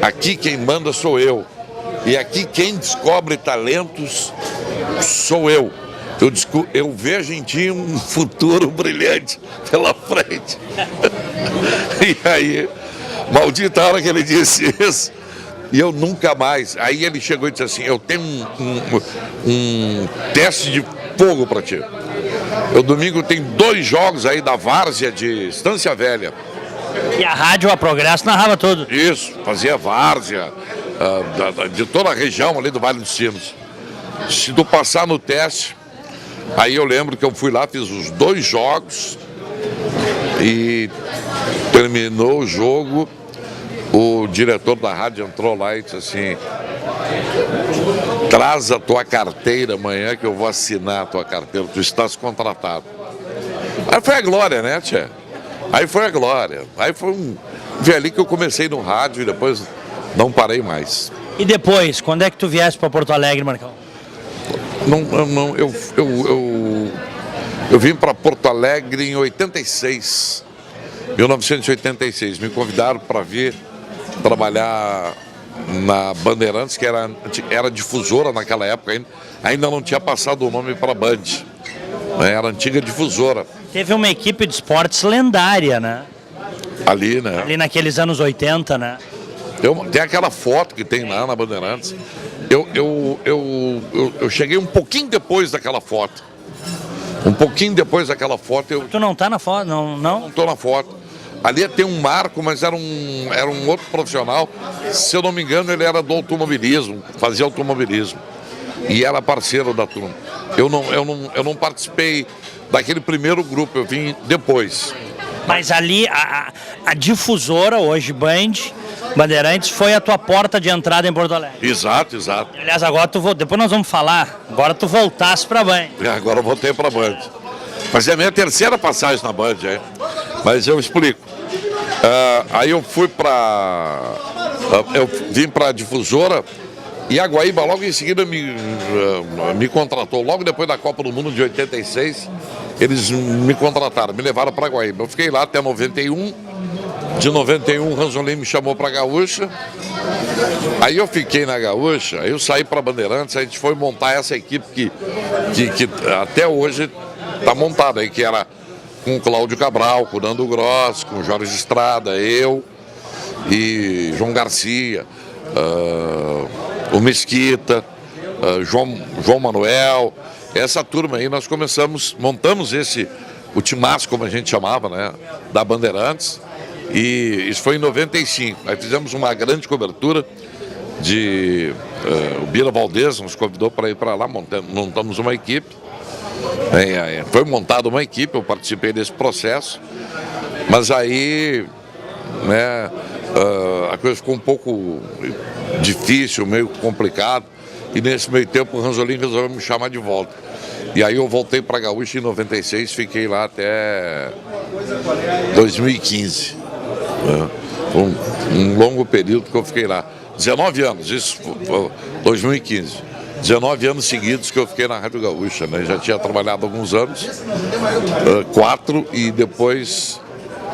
aqui quem manda sou eu. E aqui quem descobre talentos sou eu. Eu vejo em ti um futuro brilhante pela frente. E aí, maldita hora que ele disse isso, e eu nunca mais. Aí ele chegou e disse assim, eu tenho um teste de fogo para ti. Eu domingo tem 2 jogos aí da várzea de Estância Velha. E a rádio, a Progresso, narrava tudo. Isso, fazia várzea de toda a região ali do Vale dos Sinos. Se tu passar no teste, aí eu lembro que eu fui lá, fiz os 2 jogos e terminou o jogo, o diretor da rádio entrou lá e disse assim, traz a tua carteira amanhã que eu vou assinar a tua carteira, tu estás contratado. Aí foi a glória, né, tia? Aí foi a glória. Aí foi ali que eu comecei no rádio e depois não parei mais. E depois, quando é que tu viesse para Porto Alegre, Marcão? Eu vim para Porto Alegre em 1986. Me convidaram para vir trabalhar na Bandeirantes, que era difusora naquela época, ainda não tinha passado o nome para Band. Era a antiga difusora. Teve uma equipe de esportes lendária, né? Ali, né? Ali naqueles anos 80, né? Tem aquela foto que tem lá na Bandeirantes. Eu cheguei um pouquinho depois daquela foto. Um pouquinho depois daquela foto. Tu não tá na foto? Não? Não estou na foto. Ali tem um Marco, mas era um outro profissional. Se eu não me engano, ele era do automobilismo, fazia automobilismo. E era parceiro da turma. Eu não participei daquele primeiro grupo, eu vim depois. Mas ali, a difusora, hoje Band, Bandeirantes, foi a tua porta de entrada em Porto Alegre. Exato. Aliás, agora depois nós vamos falar, agora tu voltasse pra Band. Agora eu voltei pra Band. Mas é a minha terceira passagem na Band, é. Mas eu explico. Aí eu fui eu vim pra difusora e a Guaíba logo em seguida me contratou. Logo depois da Copa do Mundo de 86, eles me contrataram, me levaram pra Guaíba. Eu fiquei lá até 91. De 91, o Ranzolin me chamou para a Gaúcha. Aí eu fiquei na Gaúcha, aí eu saí para Bandeirantes, a gente foi montar essa equipe que até hoje está montada aí, que era com o Cláudio Cabral, com o Nando Gross, com o Jorge Estrada, eu e João Garcia, o Mesquita, João Manuel. Essa turma aí nós montamos o timaço, como a gente chamava, né, da Bandeirantes. E isso foi em 95. Aí fizemos uma grande cobertura o Bira Valdez nos convidou para ir para lá, montamos uma equipe. Foi montada uma equipe, eu participei desse processo. Mas aí, né, a coisa ficou um pouco difícil, meio complicado. E nesse meio tempo o Ranzolin resolveu me chamar de volta. E aí eu voltei para a Gaúcha em 96, fiquei lá até 2015. Foi um longo período que eu fiquei lá. 19 anos, isso foi 2015. 19 anos seguidos que eu fiquei na Rádio Gaúcha, né? Já tinha trabalhado alguns anos, 4 e depois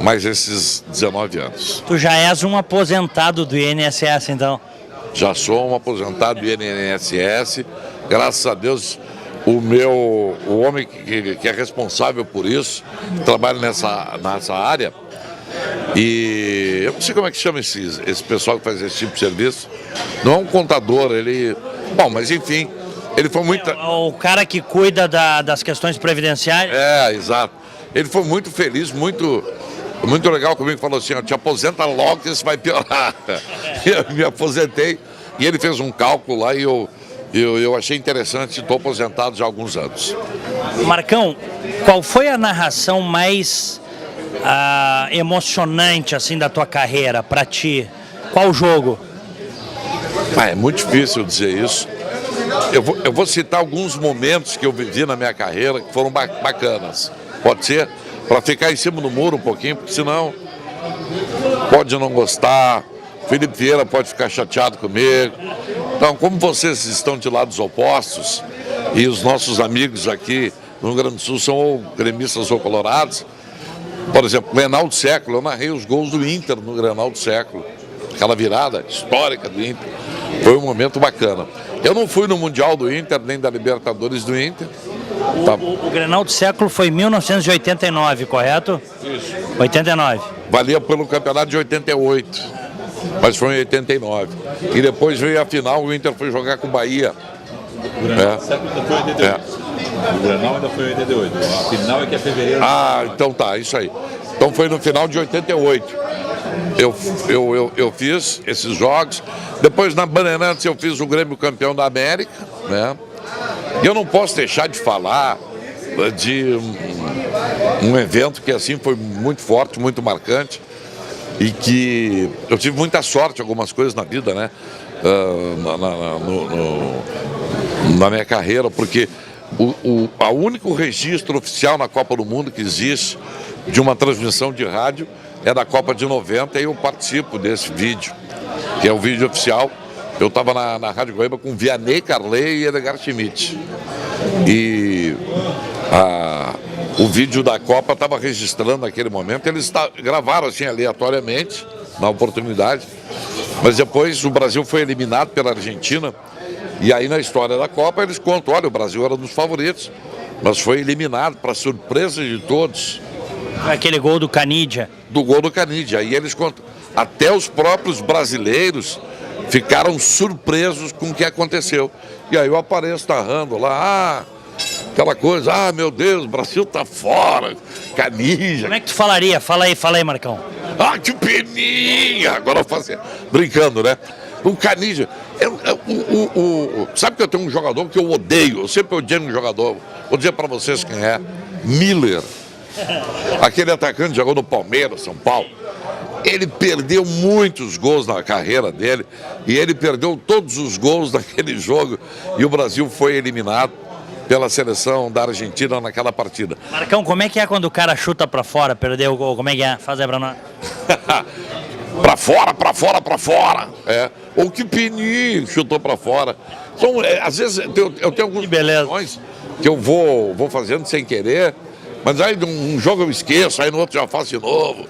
mais esses 19 anos. Tu já és um aposentado do INSS, então? Já sou um aposentado do INSS, graças a Deus. O homem que é responsável por isso, que trabalha nessa área, E eu não sei como é que chama esse pessoal que faz esse tipo de serviço. Não é um contador, ele... Bom, mas enfim, ele foi muito... O cara que cuida das questões previdenciárias. Exato. Ele foi muito feliz, muito legal comigo. Falou assim, ó, te aposenta logo que isso vai piorar. Eu me aposentei e ele fez um cálculo lá e eu achei interessante. Estou aposentado já há alguns anos. Marcão, qual foi a narração mais emocionante assim da tua carreira para ti? Qual jogo? É muito difícil dizer isso. Eu vou citar alguns momentos que eu vivi na minha carreira que foram bacanas. Pode ser? Para ficar em cima do muro um pouquinho, porque senão pode não gostar. Felipe Vieira pode ficar chateado comigo. Então, como vocês estão de lados opostos e os nossos amigos aqui no Rio Grande do Sul são ou gremistas ou colorados, por exemplo, Grenal do Século, eu narrei os gols do Inter no Grenal do Século. Aquela virada histórica do Inter. Foi um momento bacana. Eu não fui no Mundial do Inter, nem da Libertadores do Inter. O Grenal do Século foi em 1989, correto? Isso. 89. Valia pelo campeonato de 88, mas foi em 89. E depois veio a final, o Inter foi jogar com o Bahia. O Grenal do Século ainda foi em 88. O Grenal ainda foi em 88. A final é que é fevereiro. Então tá, isso aí. Então foi no final de 88. Eu fiz esses jogos. Depois na Bandeirantes eu fiz o Grêmio campeão da América, né? E eu não posso deixar de falar de um evento que assim foi muito forte, muito marcante e que eu tive muita sorte em algumas coisas na vida, né? Na minha carreira, porque o único registro oficial na Copa do Mundo que existe de uma transmissão de rádio é da Copa de 90 e eu participo desse vídeo, que é o vídeo oficial. Eu estava na Rádio Guaíba com Vianney Carlet e Edgar Schmidt. E o vídeo da Copa estava registrando naquele momento. Eles gravaram assim aleatoriamente, na oportunidade. Mas depois o Brasil foi eliminado pela Argentina. E aí na história da Copa eles contam, olha, o Brasil era um dos favoritos, mas foi eliminado para surpresa de todos. Aquele gol do Canidia. Do gol do Canidia. Aí eles contam, até os próprios brasileiros ficaram surpresos com o que aconteceu. E aí eu apareço narrando lá, aquela coisa, meu Deus, o Brasil tá fora, Canidia. Como é que tu falaria? Fala aí, Marcão. Que peninha! Agora eu faço, brincando, né? O Canidia, sabe que eu tenho um jogador que eu odeio, eu sempre odiei um jogador, vou dizer para vocês quem é, Miller. Aquele atacante jogou no Palmeiras, São Paulo. Ele perdeu muitos gols na carreira dele e ele perdeu todos os gols daquele jogo e o Brasil foi eliminado pela seleção da Argentina naquela partida. Marcão, como é que é quando o cara chuta pra fora, perdeu o gol? Como é que é? Faz aí pra nós. Pra fora, pra fora, pra fora. Ou que pininho chutou pra fora. Às vezes eu tenho algumas questões que eu vou fazendo sem querer, mas aí um jogo eu esqueço, aí no outro já faço de novo.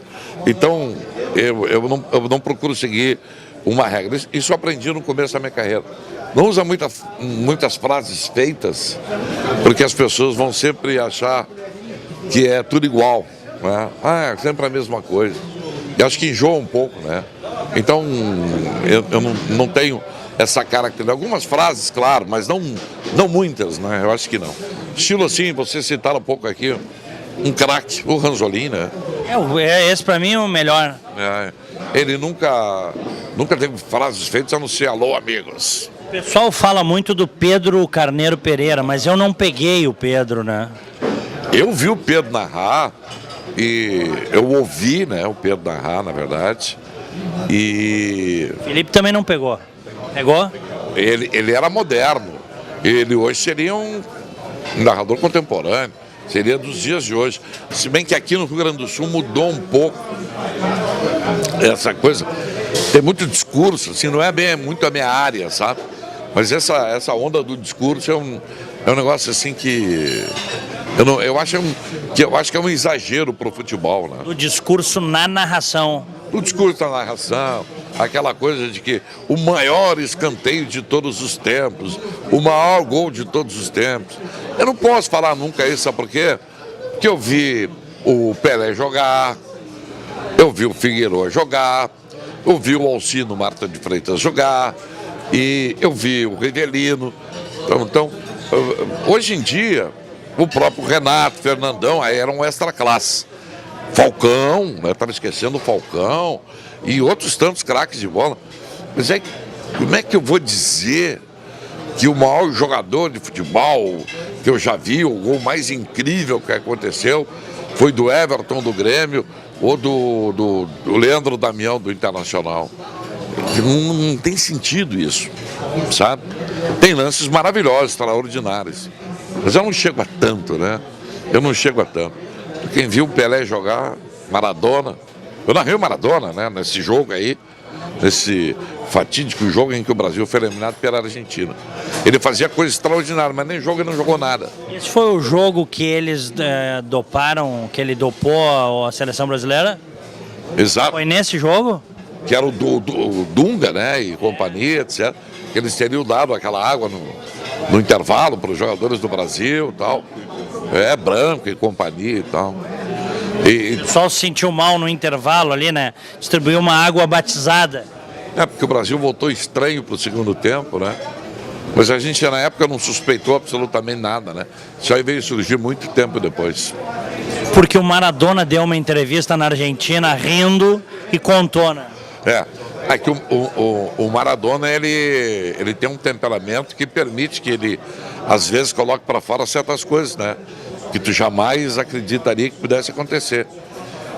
Então, eu não procuro seguir uma regra. Isso eu aprendi no começo da minha carreira. Não usa muitas frases feitas, porque as pessoas vão sempre achar que é tudo igual, né? É sempre a mesma coisa. E acho que enjoa um pouco, né? Então, eu não tenho essa característica. Algumas frases, claro, mas não muitas, né? Eu acho que não. Estilo assim, você citaram um pouco aqui, um craque, o Ranzolin, né? Esse pra mim é o melhor. Ele nunca teve frases feitas a não ser alô, amigos. O pessoal fala muito do Pedro Carneiro Pereira, mas eu não peguei o Pedro, né? Eu vi o Pedro narrar e eu ouvi, né, o Pedro narrar, na verdade. E Felipe também não pegou. Pegou? Ele era moderno. Ele hoje seria um narrador contemporâneo. Seria dos dias de hoje. Se bem que aqui no Rio Grande do Sul mudou um pouco essa coisa. Tem muito discurso, assim, não é muito a minha área, sabe? Mas essa onda do discurso é um negócio assim que eu acho que é um exagero pro futebol, né? O discurso na narração. O discurso na narração, aquela coisa de que o maior escanteio de todos os tempos, o maior gol de todos os tempos. Eu não posso falar nunca isso, sabe por quê? Porque eu vi o Pelé jogar, eu vi o Figueiredo jogar, eu vi o Alcino Marta de Freitas jogar, e eu vi o Rivelino. Então, hoje em dia, o próprio Renato, Fernandão, aí eram extra classe. Falcão, né? Estava esquecendo o Falcão e outros tantos craques de bola. Mas como é que eu vou dizer que o maior jogador de futebol que eu já vi, o gol mais incrível que aconteceu, foi do Everton do Grêmio ou do Leandro Damião do Internacional? Não tem sentido isso, sabe? Tem lances maravilhosos, extraordinários. Mas eu não chego a tanto, né? Eu não chego a tanto. Quem viu o Pelé jogar, Maradona, eu narrei o Maradona, né? Nesse jogo aí, nesse fatídico jogo em que o Brasil foi eliminado pela Argentina. Ele fazia coisa extraordinária, mas nem jogo ele não jogou nada. Esse foi o jogo que eles doparam, que ele dopou a seleção brasileira? Exato. Foi nesse jogo? Que era o Dunga, né? E companhia, etc. Que eles teriam dado aquela água no intervalo para os jogadores do Brasil e tal. Branco e companhia e tal. O pessoal se sentiu mal no intervalo ali, né? Distribuiu uma água batizada. Porque o Brasil voltou estranho para o segundo tempo, né? Mas a gente na época não suspeitou absolutamente nada, né? Isso aí veio surgir muito tempo depois. Porque o Maradona deu uma entrevista na Argentina rindo e contou, né? É que o Maradona, ele tem um temperamento que permite que ele, às vezes, coloque para fora certas coisas, né? Que tu jamais acreditaria que pudesse acontecer.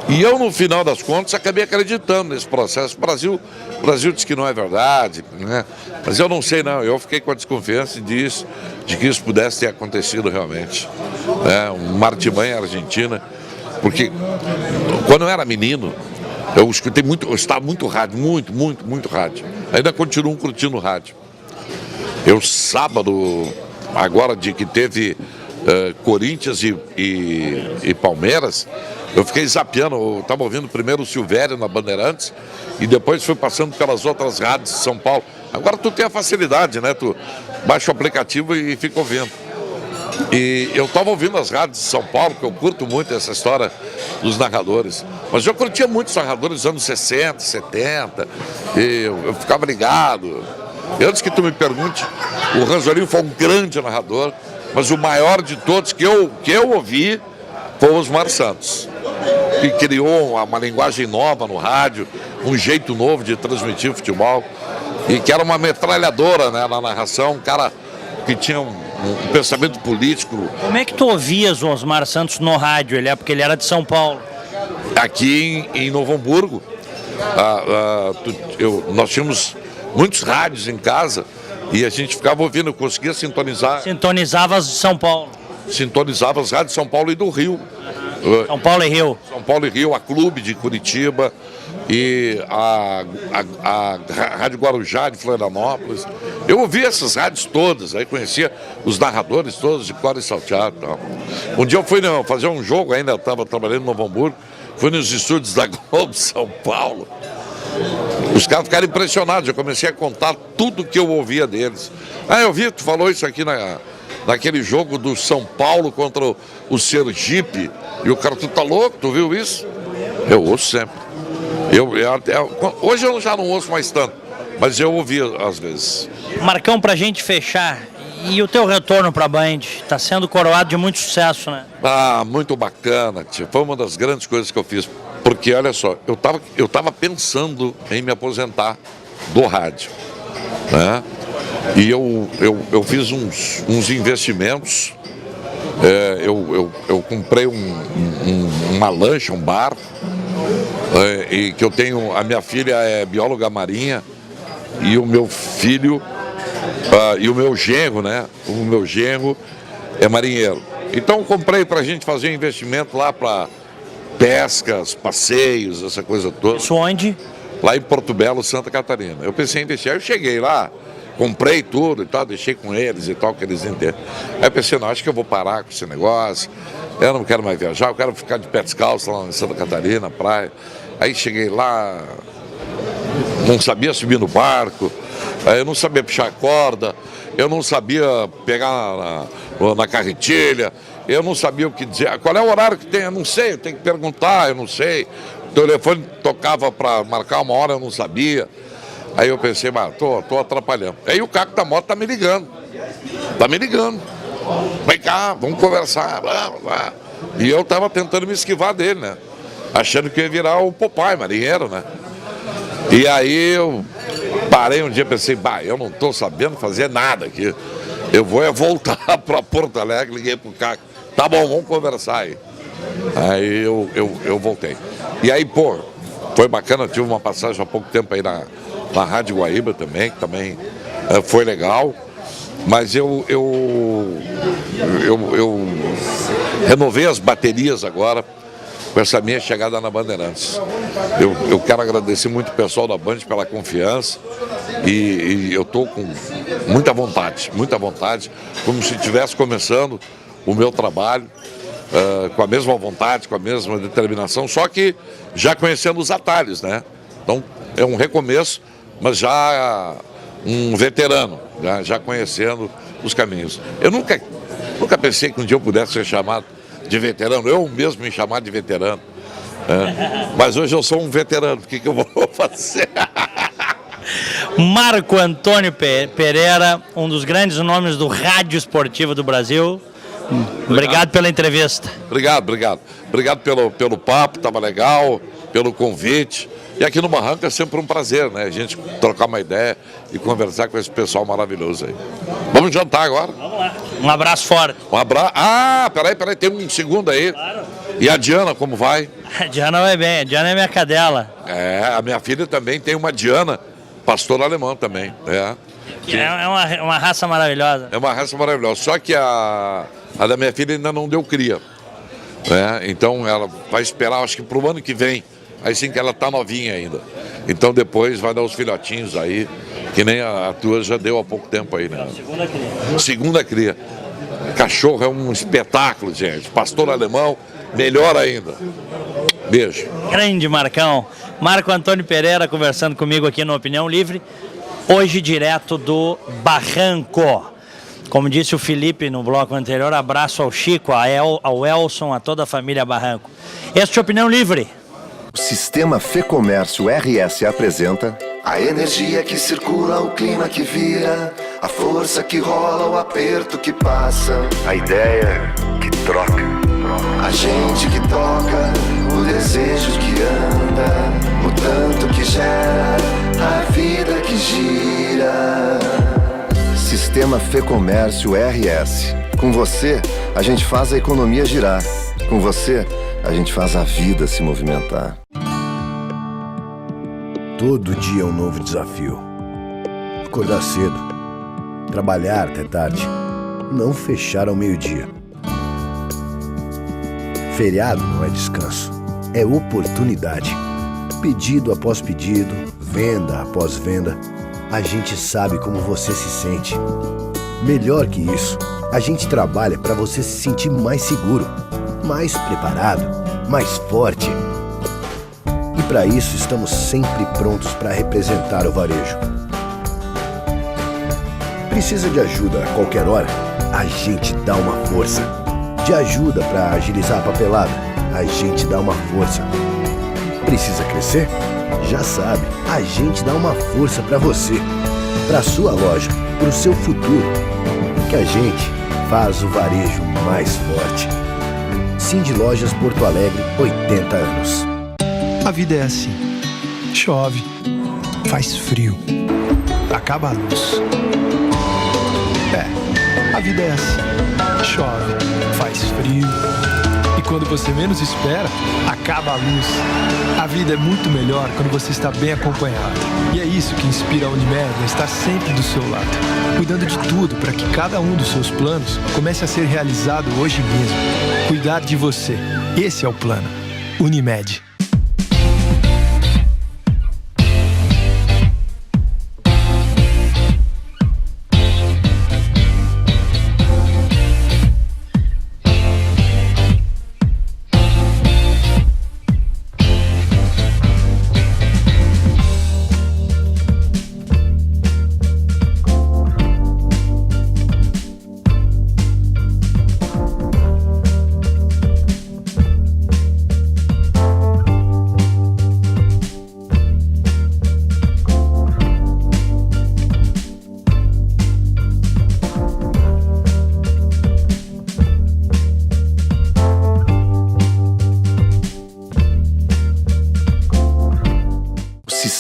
E eu, no final das contas, acabei acreditando nesse processo. O Brasil disse que não é verdade, né? Mas eu não sei, não. Eu fiquei com a desconfiança de que isso pudesse ter acontecido realmente. Uma artimanha argentina. Porque quando eu era menino, eu escutei muito, eu estava muito rádio, muito rádio. Ainda continuo curtindo rádio. Eu, sábado, agora de que teve Corinthians e Palmeiras, eu fiquei zapeando, eu estava ouvindo primeiro o Silvério na Bandeirantes e depois fui passando pelas outras rádios de São Paulo. Agora tu tem a facilidade, né? Tu baixa o aplicativo e fica ouvindo. E eu estava ouvindo as rádios de São Paulo, porque eu curto muito essa história dos narradores. Mas eu curtia muito os narradores dos anos 60, 70, e eu ficava ligado. E antes que tu me pergunte, o Ranzolino foi um grande narrador, mas o maior de todos que eu ouvi foi o Osmar Santos, que criou uma linguagem nova no rádio, um jeito novo de transmitir futebol, e que era uma metralhadora, né, na narração, um cara que tinha um pensamento político. Como é que tu ouvias o Osmar Santos no rádio? Porque ele era de São Paulo. Aqui em Novo Hamburgo, nós tínhamos muitos rádios em casa e a gente ficava ouvindo, eu conseguia sintonizar. Sintonizava as de São Paulo? Sintonizava as rádios de São Paulo e do Rio. São Paulo e Rio? São Paulo e Rio, a Clube de Curitiba e a Rádio Guarujá de Florianópolis. Eu ouvia essas rádios todas, aí conhecia os narradores todos de cor e salteado e tal. Um dia eu fui fazer um jogo, ainda estava trabalhando no Novo Hamburgo, fui nos estúdios da Globo São Paulo. Os caras ficaram impressionados, eu comecei a contar tudo que eu ouvia deles. Eu vi, tu falou isso aqui naquele jogo do São Paulo contra o Sergipe, e o cara, tu tá louco, tu viu isso? Eu ouço sempre. Hoje eu já não ouço mais tanto, mas eu ouvi às vezes. Marcão, pra gente fechar, e o teu retorno pra Band? Tá sendo coroado de muito sucesso, né? Muito bacana, tia. Foi uma das grandes coisas que eu fiz. Porque, olha só, eu tava pensando em me aposentar do rádio, né? E eu fiz uns investimentos. Eu comprei uma lancha, um bar, e que eu tenho. A minha filha é bióloga marinha e o meu filho e o meu genro, né? O meu genro é marinheiro. Então eu comprei para a gente fazer investimento lá para pescas, passeios, essa coisa toda. Isso onde? Lá em Porto Belo, Santa Catarina. Eu pensei em investir. Aí eu cheguei lá, comprei tudo e tal, deixei com eles e tal, que eles entendem. Aí eu pensei, não, acho que eu vou parar com esse negócio. Eu não quero mais viajar, eu quero ficar de pé descalço lá em Santa Catarina, na praia. Aí cheguei lá, não sabia subir no barco, eu não sabia puxar corda, eu não sabia pegar na carretilha, eu não sabia o que dizer. Qual é o horário que tem? Eu não sei, eu tenho que perguntar, eu não sei. O telefone tocava para marcar uma hora, eu não sabia. Aí eu pensei, mas tô atrapalhando. Aí o Caco da Moto tá me ligando. Vem cá, vamos conversar. Blá, blá. E eu tava tentando me esquivar dele, né? Achando que ia virar o Popeye, marinheiro, né? E aí eu parei um dia e pensei, eu não tô sabendo fazer nada aqui. Eu vou voltar para Porto Alegre, liguei pro Caco. Tá bom, vamos conversar aí. Aí eu voltei. E aí, foi bacana, tive uma passagem há pouco tempo aí na Rádio Guaíba também, que também foi legal. Mas eu renovei as baterias agora com essa minha chegada na Bandeirantes. Eu quero agradecer muito o pessoal da Band pela confiança e eu estou com muita vontade, como se estivesse começando o meu trabalho, com a mesma vontade, com a mesma determinação, só que já conhecendo os atalhos, né? Então é um recomeço, mas já um veterano, já conhecendo os caminhos. Eu nunca pensei que um dia eu pudesse ser chamado de veterano, eu mesmo me chamar de veterano. Mas hoje eu sou um veterano, o que eu vou fazer? Marco Antônio Pereira, um dos grandes nomes do rádio esportivo do Brasil. Obrigado pela entrevista. Obrigado pelo papo, estava legal, pelo convite. E aqui no Barranco é sempre um prazer, né? A gente trocar uma ideia e conversar com esse pessoal maravilhoso aí. Vamos jantar agora? Vamos lá. Um abraço forte. Um abraço. Peraí, tem um segundo aí. Claro. E a Diana, como vai? A Diana vai bem, a Diana é minha cadela. A minha filha também tem uma Diana, pastor alemão também. É uma raça maravilhosa. É uma raça maravilhosa, só que a da minha filha ainda não deu cria. Então ela vai esperar, acho que para o ano que vem. Aí sim que ela tá novinha ainda. Então depois vai dar os filhotinhos aí, que nem a tua já deu há pouco tempo aí, né? Segunda cria. Cachorro é um espetáculo, gente. Pastor alemão, melhor ainda. Beijo. Grande Marcão. Marco Antônio Pereira conversando comigo aqui no Opinião Livre. Hoje direto do Barranco. Como disse o Felipe no bloco anterior, abraço ao Chico, ao Elson, a toda a família Barranco. Este é Opinião Livre. O Sistema Fecomércio RS apresenta a energia que circula, o clima que vira, a força que rola, o aperto que passa, a ideia que troca, a gente que toca, o desejo que anda, o tanto que gera, a vida que gira. Sistema Fecomércio RS. Com você, a gente faz a economia girar. Com você, a gente faz a vida se movimentar. Todo dia é um novo desafio. Acordar cedo, trabalhar até tarde, não fechar ao meio-dia. Feriado não é descanso, é oportunidade. Pedido após pedido, venda após venda, a gente sabe como você se sente. Melhor que isso, a gente trabalha para você se sentir mais seguro, mais preparado, mais forte. E para isso estamos sempre prontos para representar o varejo. Precisa de ajuda a qualquer hora? A gente dá uma força. De ajuda para agilizar a papelada? A gente dá uma força. Precisa crescer? Já sabe, a gente dá uma força para você, para sua loja, para o seu futuro. Que a gente faz o varejo mais forte. Cindy Lojas Porto Alegre, 80 anos. A vida é assim. Chove, faz frio, acaba a luz. A vida é assim. Chove, faz frio. E quando você menos espera, acaba a luz. A vida é muito melhor quando você está bem acompanhado. E é isso que inspira a Unimed a estar sempre do seu lado, cuidando de tudo para que cada um dos seus planos comece a ser realizado hoje mesmo. Cuidar de você. Esse é o plano. Unimed.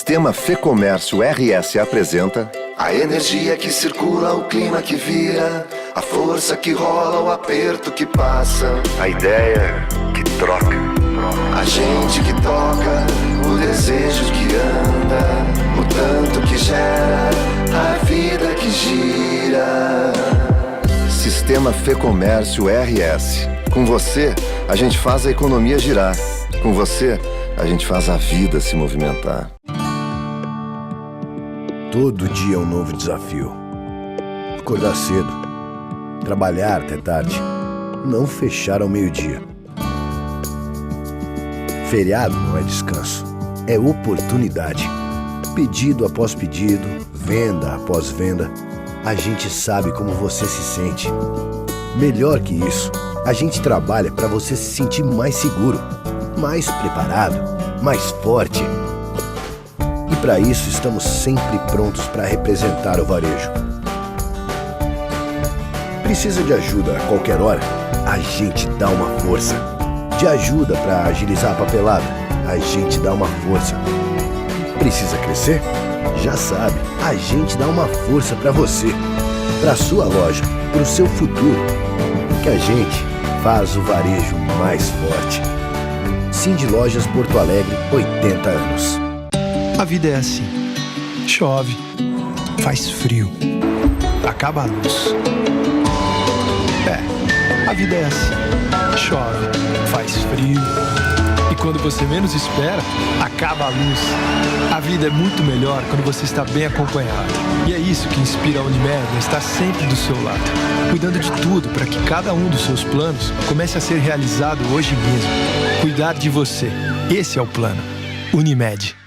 Sistema Fê Comércio RS apresenta a energia que circula, o clima que vira, a força que rola, o aperto que passa, a ideia que troca, a gente que toca, o desejo que anda, o tanto que gera, a vida que gira. Sistema Fê Comércio RS. Com você, a gente faz a economia girar. Com você, a gente faz a vida se movimentar. Todo dia é um novo desafio. Acordar cedo, trabalhar até tarde, não fechar ao meio-dia. Feriado não é descanso, é oportunidade. Pedido após pedido, venda após venda, a gente sabe como você se sente. Melhor que isso, a gente trabalha para você se sentir mais seguro, mais preparado, mais forte. E para isso estamos sempre prontos para representar o varejo. Precisa de ajuda a qualquer hora? A gente dá uma força. De ajuda para agilizar a papelada? A gente dá uma força. Precisa crescer? Já sabe, a gente dá uma força para você, para sua loja, para o seu futuro. Porque a gente faz o varejo mais forte. Cindy Lojas Porto Alegre, 80 anos. A vida é assim. Chove, faz frio, acaba a luz. A vida é assim. Chove, faz frio. E quando você menos espera, acaba a luz. A vida é muito melhor quando você está bem acompanhado. E é isso que inspira a Unimed a estar sempre do seu lado, cuidando de tudo para que cada um dos seus planos comece a ser realizado hoje mesmo. Cuidar de você. Esse é o plano. Unimed.